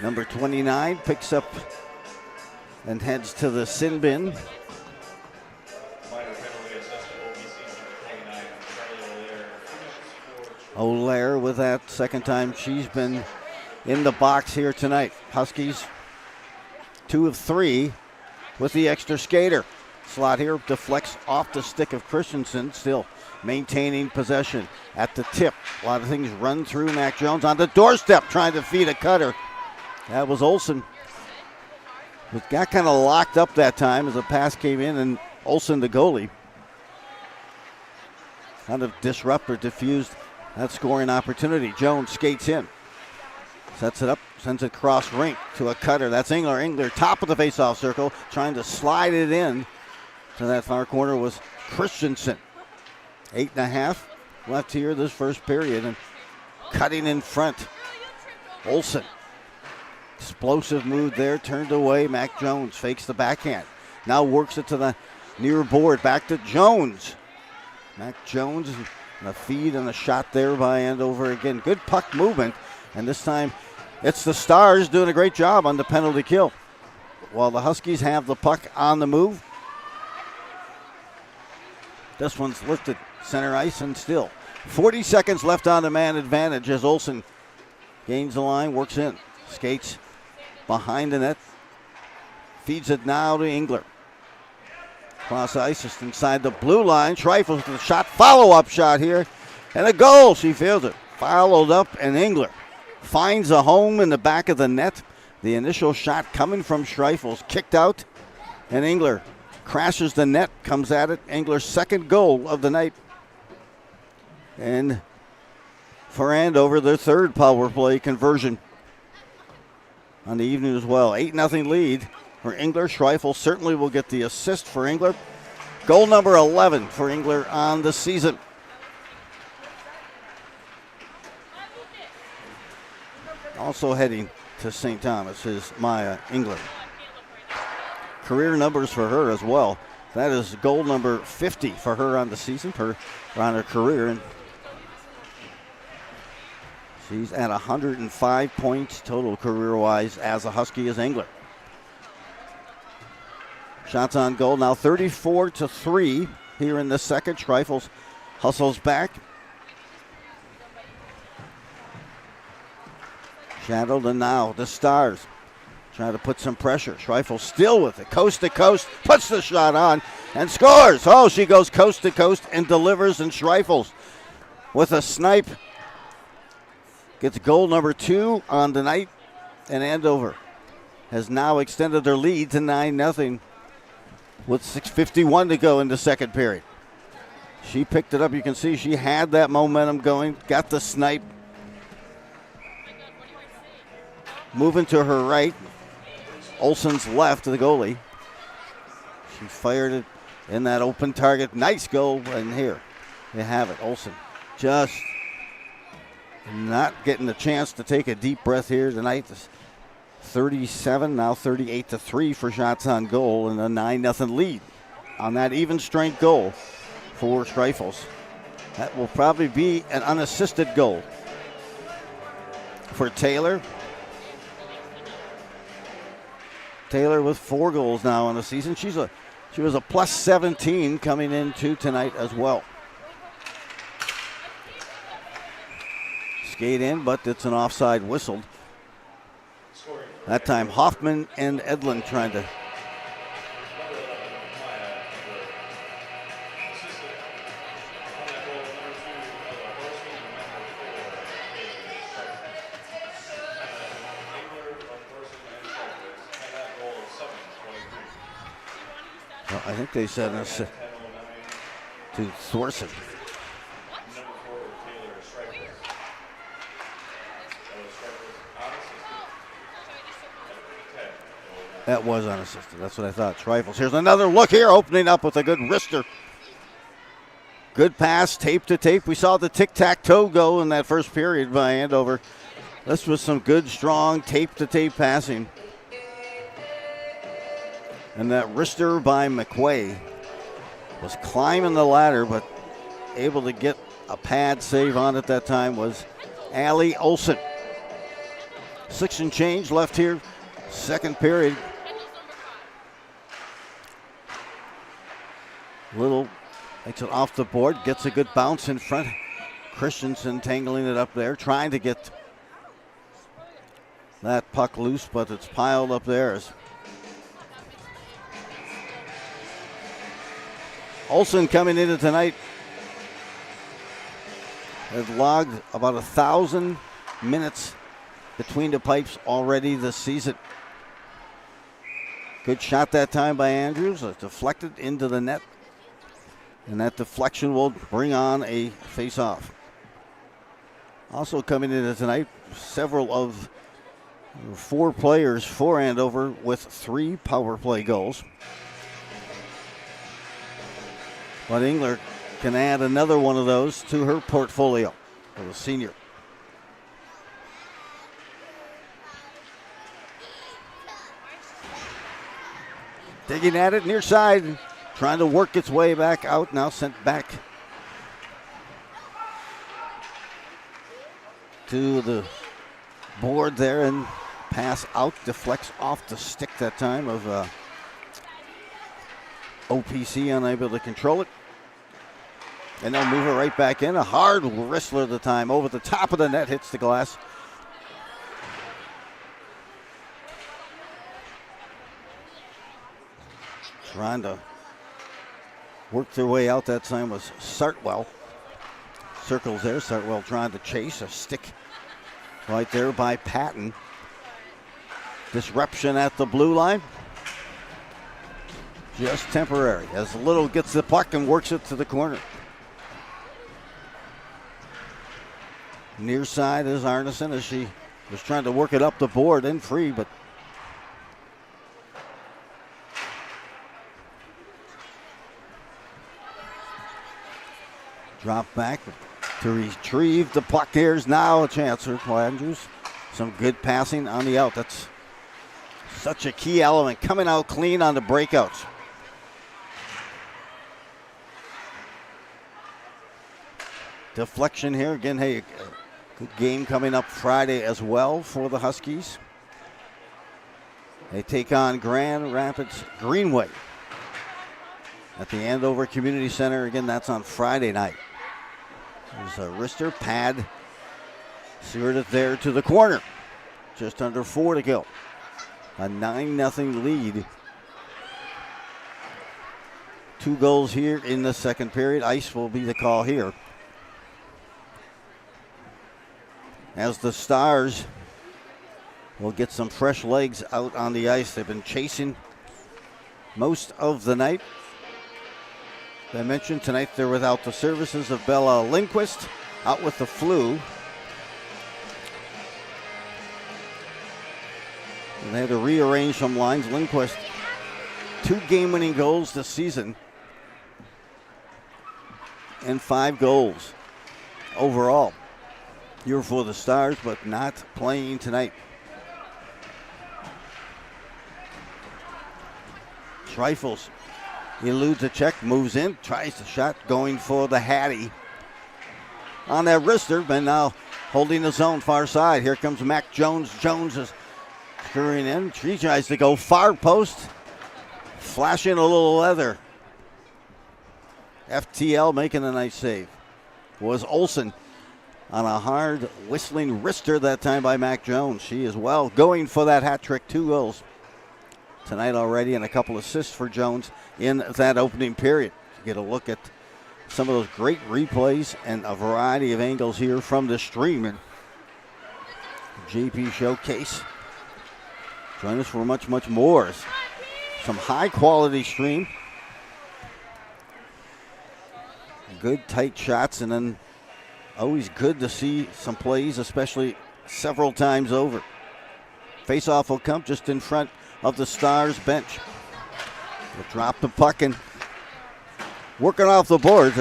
Number 29 picks up and heads to the sin bin. Minor penalty assessed to OPC number 29, Charlie Olaire with that second time she's been in the box here tonight. Huskies 2 of 3 with the extra skater. Slot here deflects off the stick of Christensen, still maintaining possession at the tip. A lot of things run through Mac Jones on the doorstep trying to feed a cutter. That was Olsen. It got kind of locked up that time as the pass came in, and Olsen, the goalie, kind of disrupt or diffused that scoring opportunity. Jones skates in, sets it up, sends it cross rink to a cutter. That's Engler. Engler, top of the faceoff circle, trying to slide it in to that far corner was Christensen. 8.5 left here this first period, and cutting in front, Olsen. Explosive move there, turned away. Mac Jones fakes the backhand. Now works it to the near board. Back to Jones. Mac Jones, and a feed and a shot there by Andover again. Good puck movement, and this time it's the Stars doing a great job on the penalty kill. While the Huskies have the puck on the move, this one's lifted center ice and still. 40 seconds left on the man advantage as Olsen gains the line, works in, skates behind the net, feeds it now to Engler. Cross ice just inside the blue line. Schreifels with the shot, follow-up shot here, and a goal. She fields it, followed up, and Engler finds a home in the back of the net. The initial shot coming from Schreifels, kicked out, and Engler crashes the net, comes at it. Engler's second goal of the night. And for Andover, their third power play conversion on the evening as well. 8-0 lead for Engler. Schreifel certainly will get the assist for Engler. Goal number 11 for Engler on the season. Also heading to St. Thomas is Maya Engler. Career numbers for her as well. That is goal number 50 for her on the season, on her career. And she's at 105 points total career-wise as a Husky as Engler. Shots on goal now 34-3 here in the second. Schreifels hustles back. Shadowed, and now the Stars trying to put some pressure. Schreifels still with it, coast to coast, puts the shot on and scores. Oh, she goes coast to coast and delivers, and Schreifels with a snipe gets goal number 2 on the night, and Andover has now extended their lead to 9-0 with 6:51 to go in the second period. She picked it up. You can see she had that momentum going, got the snipe. Moving to her right, Olsen's left to the goalie. She fired it in that open target. Nice goal, and here you have it. Olsen just not getting the chance to take a deep breath here tonight. 37, now 38-3 for shots on goal, and a 9-0 lead on that even strength goal for Schreifels. That will probably be an unassisted goal for Taylor. Taylor with 4 goals now on the season. She was a plus 17 coming into tonight as well. Skate in, but it's an offside whistled. That time Hoffman and Edlin trying to. Well, I think they sent us to Thorson. That was unassisted. That's what I thought. Schreifels. Here's another look here, opening up with a good wrister. Good pass, tape to tape. We saw the tic-tac-toe go in that first period by Andover. This was some good, strong tape-to-tape passing. And that wrister by McQuay was climbing the ladder, but able to get a pad save on it that time was Allie Olsen. 6 and change left here, second period. Little makes it off the board, gets a good bounce in front. Christensen tangling it up there, trying to get that puck loose, but it's piled up there. Olsen coming into tonight has logged about 1,000 minutes between the pipes already this season. Good shot that time by Andrews. Deflected into the net. And that deflection will bring on a face-off. Also coming in tonight, several of 4 players for Andover with 3 power play goals. But Engler can add another one of those to her portfolio for the senior. Digging at it near side, trying to work its way back out, now sent back to the board there, and pass out, deflects off the stick that time of OPC, unable to control it. And they'll move it right back in. A hard wrestler the time, over the top of the net, hits the glass. Trying to work their way out that time was Sartwell. Circles there, Sartwell trying to chase a stick right there by Patton. Disruption at the blue line. Just temporary as Little gets the puck and works it to the corner. Near side is Arneson as she was trying to work it up the board and free, but drop back to retrieve the puck. Here's now a chance for Andrews. Some good passing on the out. That's such a key element, coming out clean on the breakouts. Deflection here. Again, hey, good game coming up Friday as well for the Huskies. They take on Grand Rapids Greenway at the Andover Community Center. Again, that's on Friday night. There's a wrister pad. Seared it there to the corner. Just under 4 to go. A 9-0 lead. 2 goals here in the second period. Ice will be the call here. As the Stars will get some fresh legs out on the ice. They've been chasing most of the night. As I mentioned, tonight they're without the services of Bella Lindquist, out with the flu. And they had to rearrange some lines. Lindquist, 2 game-winning goals this season and 5 goals overall. You're for the Stars, but not playing tonight. Trifles. Eludes a check, moves in, tries the shot, going for the Hattie. On that wrister, but now holding his own far side. Here comes Mac Jones. Jones is scurrying in. She tries to go far post. Flashing a little leather. FTL making a nice save. Was Olsen on a hard whistling wrister that time by Mac Jones. She is well going for that hat trick. 2 goals tonight already and a couple assists for Jones in that opening period. Get a look at some of those great replays and a variety of angles here from the stream and JP Showcase. Join us for much, much more. Some high quality stream. Good tight shots, and then always good to see some plays, especially several times over. Face-off will come just in front of the Stars bench. They'll drop the puck and working off the board.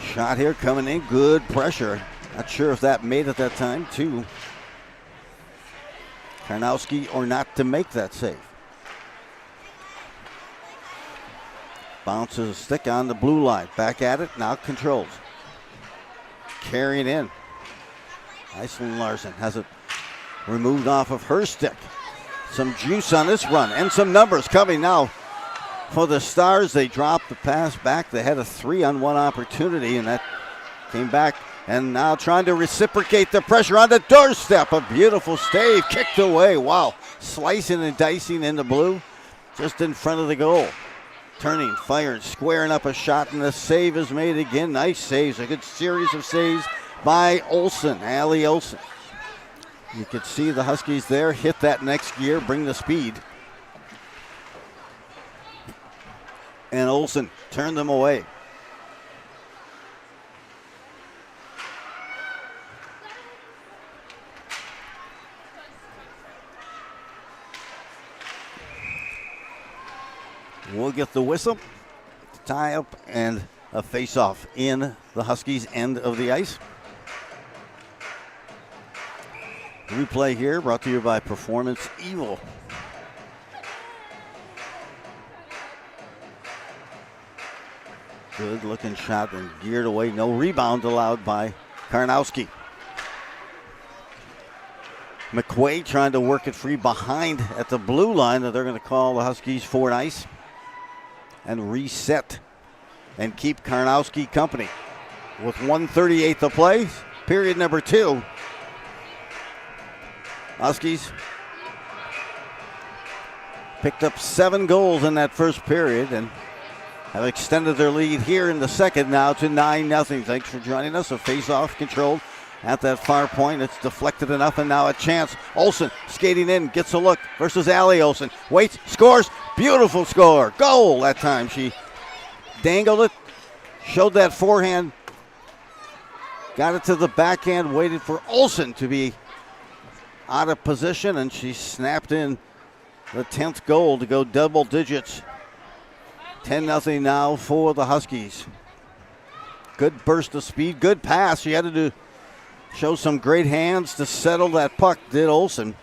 Shot here coming in, good pressure. Not sure if that made it that time to Karnowski or not to make that save. Bounces a stick on the blue line. Back at it, now controls. Carrying in. Iceland Larson has it removed off of her stick. Some juice on this run and some numbers coming now for the Stars. They dropped the pass back. They had a 3-on-1 opportunity, and that came back. And now trying to reciprocate the pressure on the doorstep. A beautiful stave, kicked away. Wow, slicing and dicing in the blue, just in front of the goal. Turning, firing, squaring up a shot, and the save is made again. Nice saves, a good series of saves by Olsen, Allie Olsen. You could see the Huskies there hit that next gear, bring the speed. And Olsen turned them away. We'll get the whistle, tie up, and a face-off in the Huskies' end of the ice. Replay here brought to you by Performance Evil. Good looking shot and geared away. No rebound allowed by Karnowski. McQuaid trying to work it free behind at the blue line. They're going to call the Huskies forward ice and reset and keep Karnowski company. With 1:38 to play, period number 2. Huskies picked up 7 goals in that first period and have extended their lead here in the second now to 9-0. Thanks for joining us. A face-off controlled at that far point. It's deflected enough, and now a chance. Olsen skating in, gets a look versus Allie Olsen. Waits, scores. Beautiful score. Goal that time. She dangled it, showed that forehand, got it to the backhand, waited for Olsen to be out of position, and she snapped in the 10th goal to go double digits. 10-0 now for the Huskies. Good burst of speed, good pass. She had to show some great hands to settle that puck, did Olsen.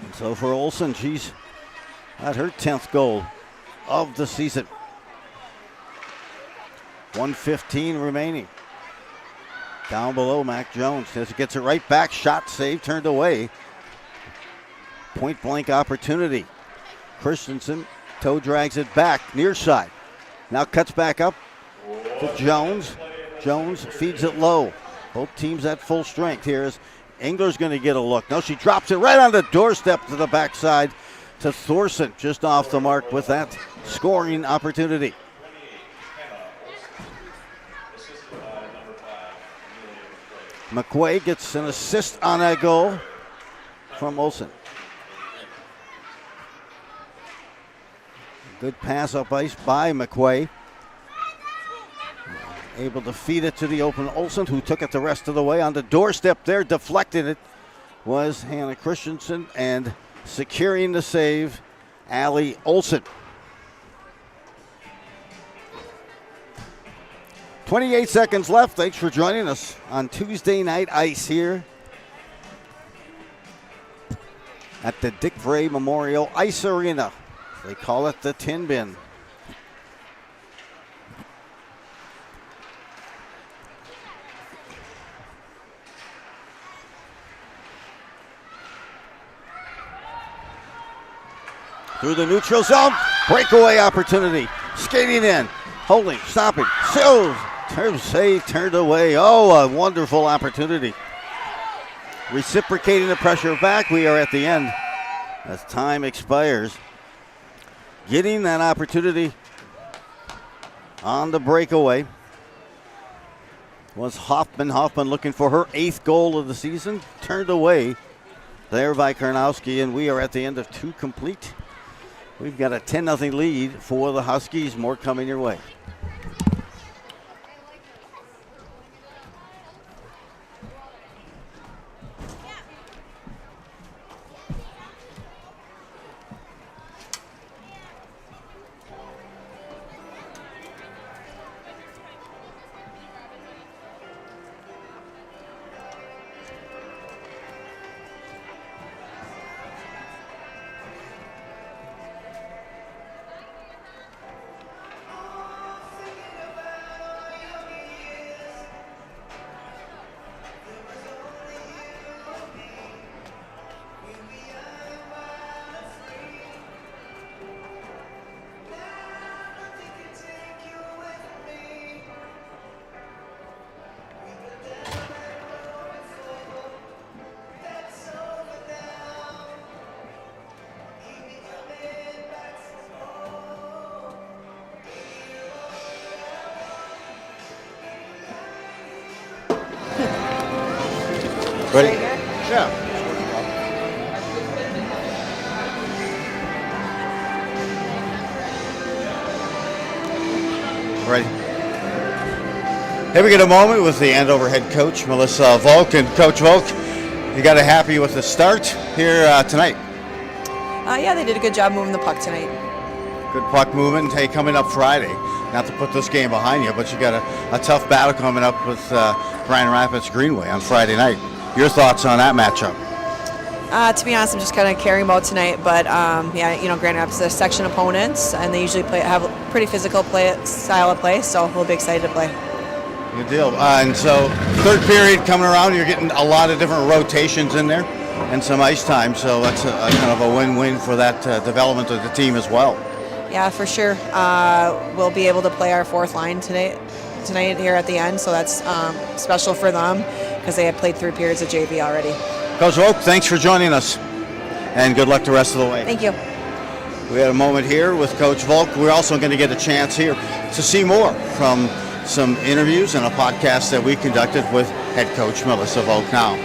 And so for Olsen, she's at her 10th goal of the season. 1:15 remaining. Down below, Mac Jones gets it right back. Shot saved, turned away. Point blank opportunity. Christensen toe drags it back, near side. Now cuts back up to Jones. Jones feeds it low. Both teams at full strength here as Engler's going to get a look. No, she drops it right on the doorstep to the backside to Thorson, just off the mark with that scoring opportunity. McQuaid gets an assist on that goal from Olsen. Good pass up ice by McQuaid. Able to feed it to the open Olsen, who took it the rest of the way. On the doorstep there, deflected it, was Hannah Christensen, and securing the save, Allie Olsen. 28 seconds left. Thanks for joining us on Tuesday Night Ice here at the Dick Vraa Memorial Ice Arena. They call it the Tin Bin. Through the neutral zone, breakaway opportunity. Skating in, holding, stopping, shows. Save turned away. Oh, a wonderful opportunity. Reciprocating the pressure back. We are at the end as time expires. Getting that opportunity on the breakaway was Hoffman. Hoffman looking for her 8th goal of the season. Turned away there by Karnowski, and we are at the end of 2 complete. We've got a 10-0 lead for the Huskies. More coming your way. Yeah. Ready? Here we get a moment with the Andover head coach, Melissa Volk. And Coach Volk, you got a happy with the start here tonight? Yeah, they did a good job moving the puck tonight. Good puck movement. Hey, coming up Friday, not to put this game behind you, but you got a tough battle coming up with Grand Rapids Greenway on Friday night. Your thoughts on that matchup? To be honest, I'm just kind of caring about tonight, but yeah, you know, Grand Rapids is a section opponents, and they usually have a pretty physical style of play, so we'll be excited to play. Good deal. And so, third period coming around, you're getting a lot of different rotations in there and some ice time, so that's a kind of a win-win for that development of the team as well. Yeah, for sure. We'll be able to play our fourth line tonight here at the end, so that's special for them because they had played 3 periods of JV already. Coach Volk, thanks for joining us, and good luck the rest of the way. Thank you. We had a moment here with Coach Volk. We're also going to get a chance here to see more from some interviews and a podcast that we conducted with head coach Melissa Volk now.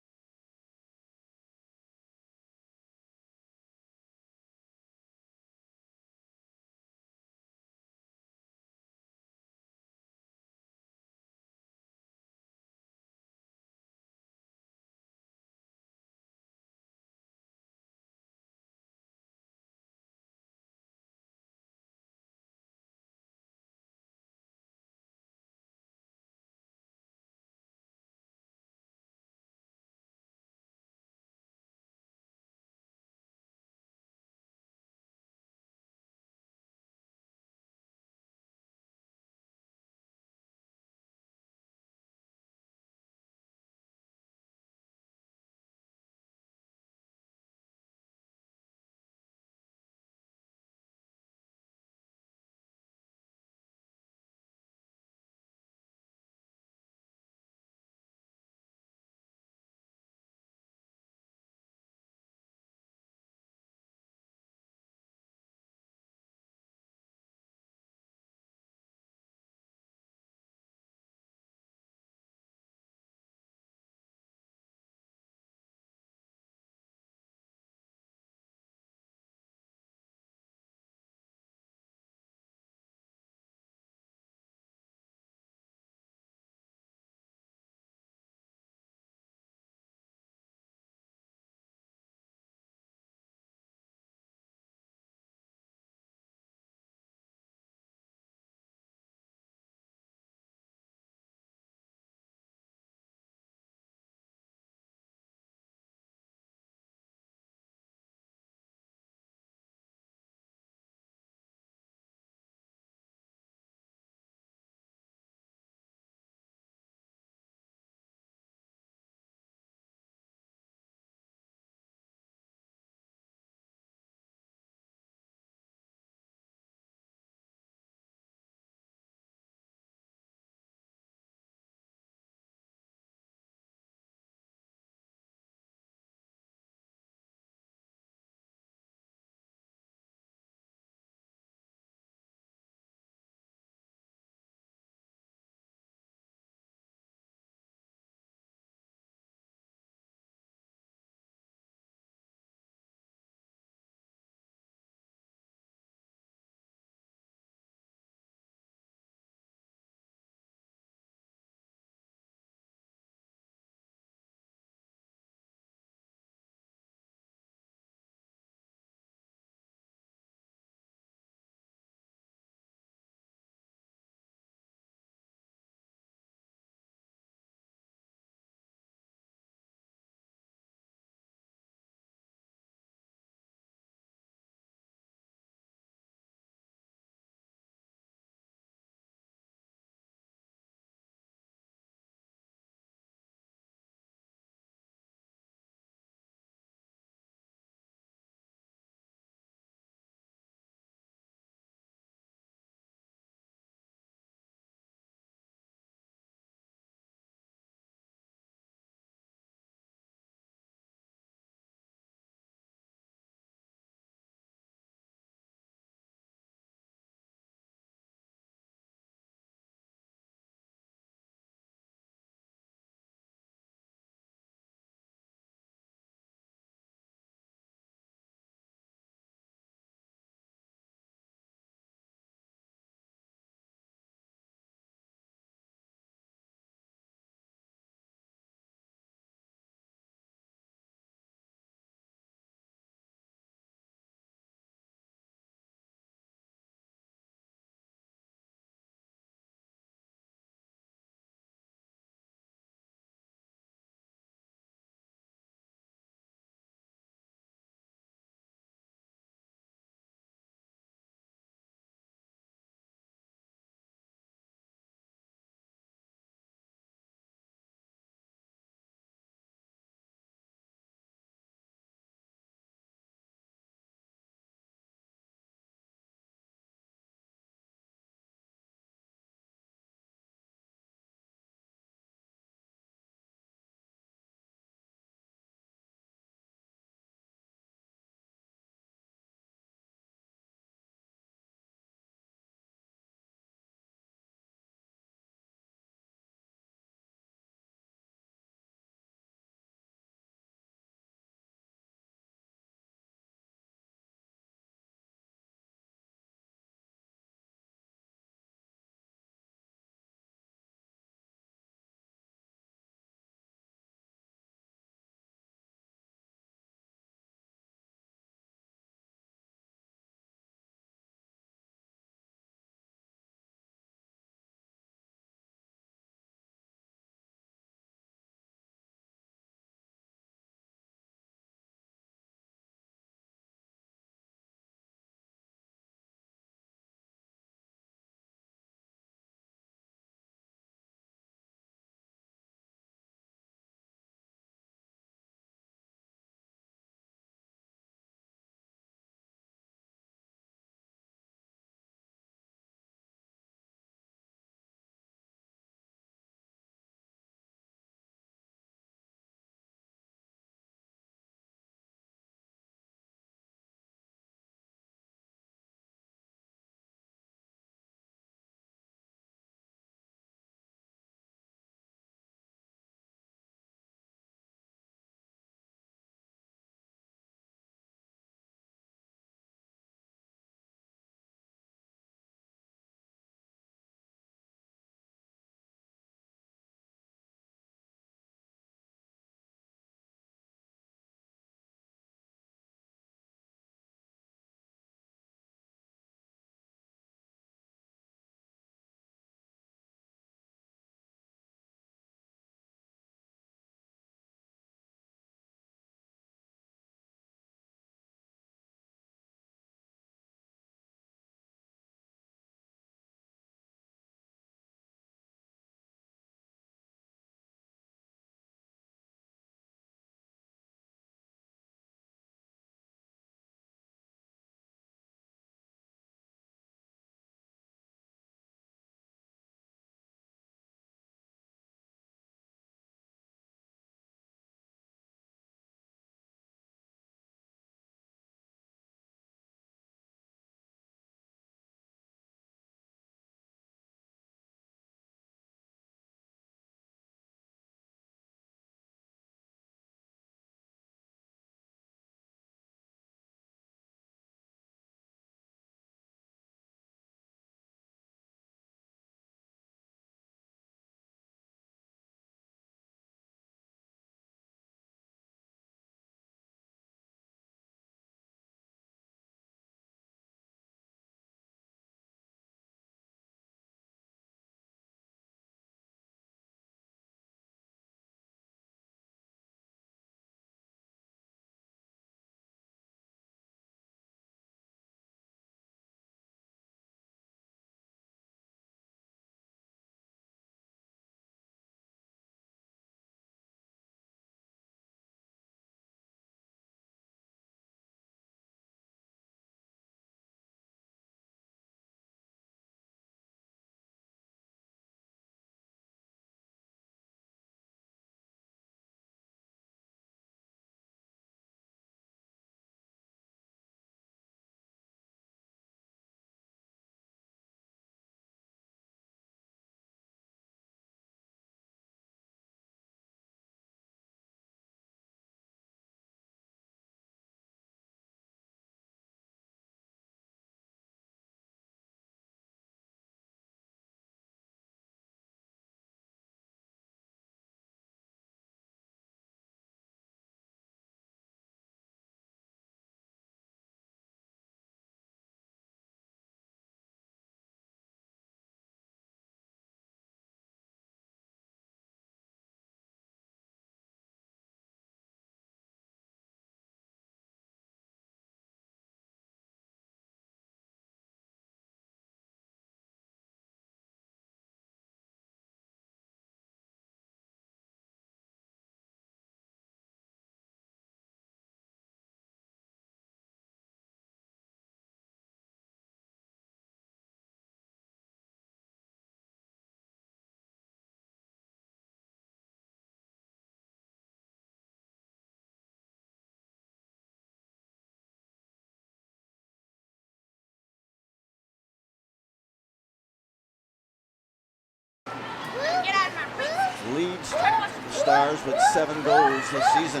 Stars with 7 goals this season.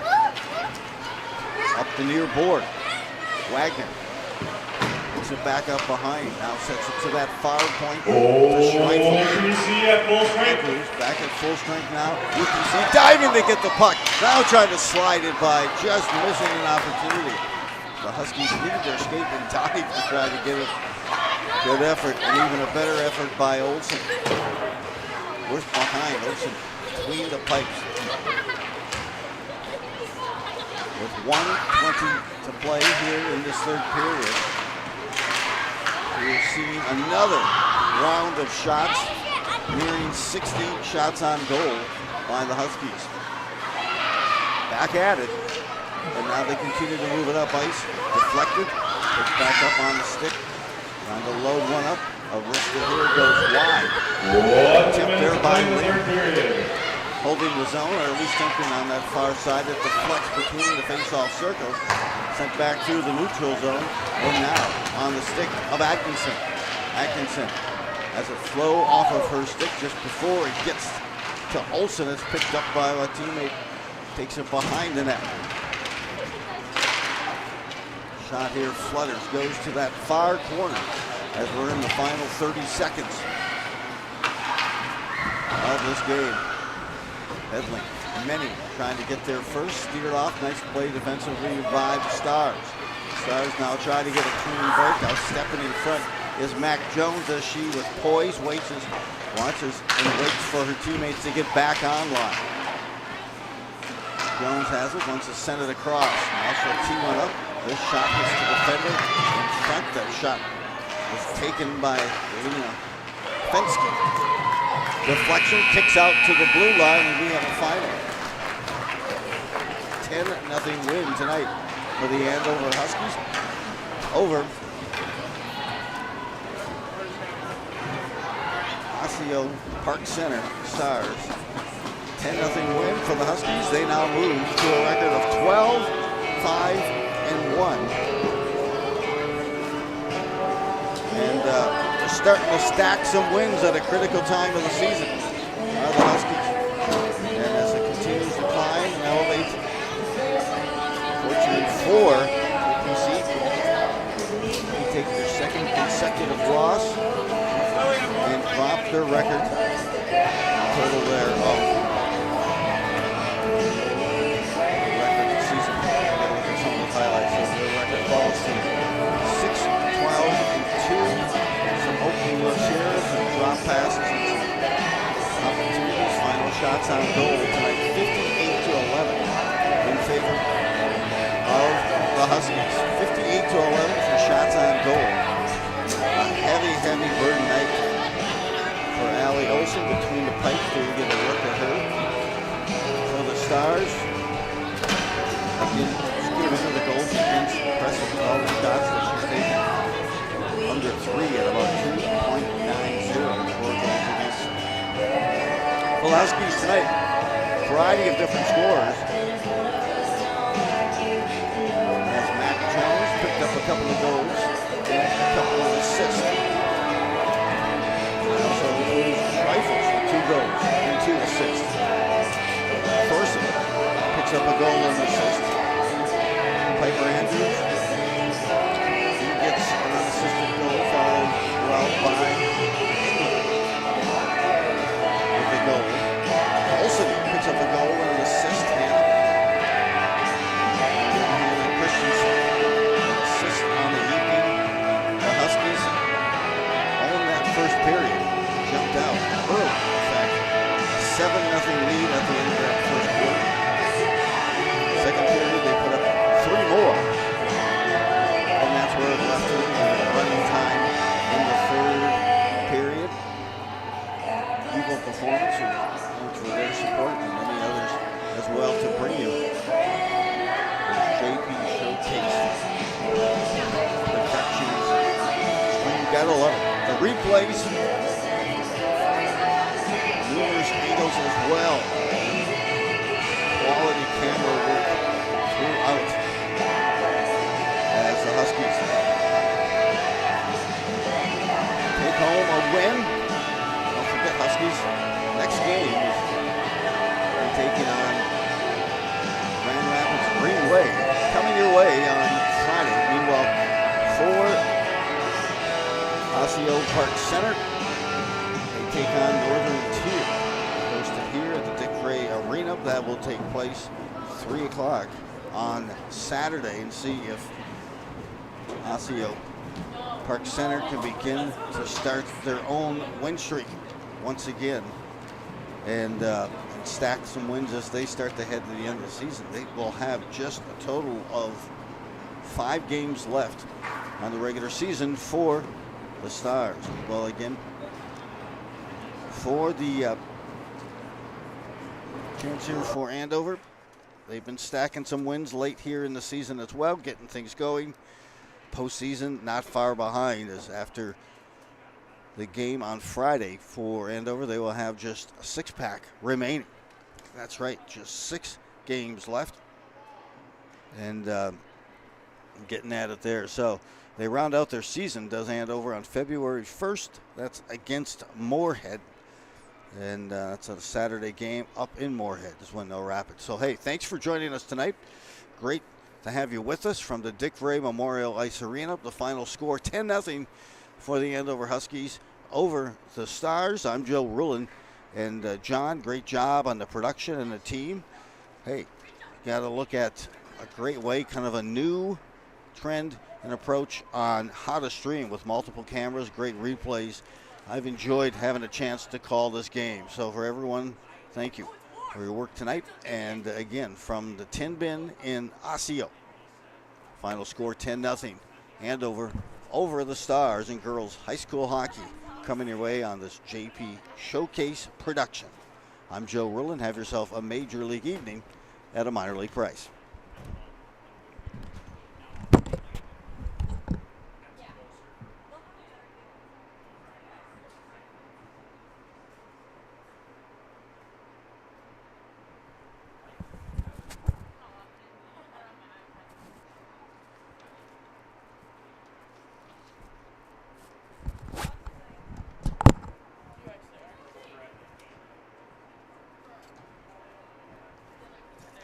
Up the near board. Wagner puts it back up behind. Now sets it to that far point. OPC at full strength. Back at full strength now. OPC diving to get the puck. Now trying to slide it by, just missing an opportunity. The Huskies needed their skate and dive to try to get it. Good effort, and even a better effort by Olsen. Worth behind, Olsen between the pipes. With 1:20 to play here in this third period, we're seeing another round of shots, nearing 60 shots on goal by the Huskies. Back at it, and now they continue to move it up ice. Deflected, it's back up on the stick. Trying to load one up. A wristed here goes wide. Tipped there by Lee. Holding the zone, or at least something on that far side that deflects between the face-off circles. Sent back through the neutral zone. And now on the stick of Atkinson. Atkinson has it flow off of her stick just before it gets to Olsen. It's picked up by a teammate. Takes it behind the net. Shot here flutters, goes to that far corner as we're in the final 30 seconds of this game. Edling, many trying to get there first, steered off, nice play defensively by the Stars. Stars now try to get a clean break. Now stepping in front is Mac Jones as she with poise, watches and waits for her teammates to get back online. Jones has it, wants to send it across. Now she'll tee one up. This shot hits the defender in front. That shot was taken by Lena Fensky. Deflection kicks out to the blue line, and we have a final. 10-0 win tonight for the Andover Huskies. Over Osseo Park Center Stars. 10-0 win for the Huskies. They now move to a record of 12-5-1. And they're starting to stack some wins at a critical time of the season. The Huskies. And as it continues to climb and elevate, fortunately for OPC, they take their second consecutive loss and drop their record total there of record season. Look at some of the highlights of their record policy. 6-12-2. Some opening looks here, some drop passes, and some opportunities. Final shots on goal tonight, 58-11 in favor of the Huskies. 58-11 for shots on goal. A heavy burden night for Allie Olsen between the pipes. Do we get a look at her? So the Stars, again, just giving her the goal. She's been impressive with all the shots that she's taken. Under 3 at about 2.90 for goals against. The Huskies tonight, variety of different scores. As Mac Jones picked up a couple of goals and a couple of assists. Also, Rifles with 2 goals and 2 assists. Thorson picks up a goal and an assist. Piper Andrews, he gets an unassisted goal, followed well by with the goal. Olsen picks up a goal and an assist. Christensen, an assist on the evening. The Huskies own that first period. Jumped out early, in fact. 7-0 lead at the end of that first quarter. Second period, they put up 3 more. And that's where it left it in running time in the third period. Equal performance, which were their support, and many others as well to bring you the JP Showcase Productions. You gotta love it. The replays, numerous angles as well. Quality camera work throughout as the Huskies take home a win. Don't forget, Huskies next game is taking on Park Center. They take on Northern Tier. Hosted here at the Dick Ray Arena. That will take place 3 o'clock on Saturday, and see if Osseo Park Center can begin to start their own win streak once again, and stack some wins as they start to head to the end of the season. They will have just a total of 5 games left on the regular season for the Stars. Well, again, for the chance here for Andover, they've been stacking some wins late here in the season as well, getting things going. Postseason not far behind, as after the game on Friday for Andover, they will have just a 6-pack remaining. That's right, just 6 games left, and getting at it there. So they round out their season, does Andover, on February 1st. That's against Moorhead, and that's a Saturday game up in Moorhead is when they'll wrap it. So hey, thanks for joining us tonight. Great to have you with us from the Dick Ray Memorial Ice Arena. The final score 10-0 for the Andover Huskies over the Stars. I'm Joe Rulin, and John, great job on the production and the team. Hey, got to look at a great way, kind of a new trend and approach on how to stream with multiple cameras, great replays. I've enjoyed having a chance to call this game. So for everyone, thank you for your work tonight. And again, from the Tin Bin in Osseo, final score 10-0. Andover over the Stars in girls high school hockey, coming your way on this JP Showcase production. I'm Joe Rulin. Have yourself a major league evening at a minor league price.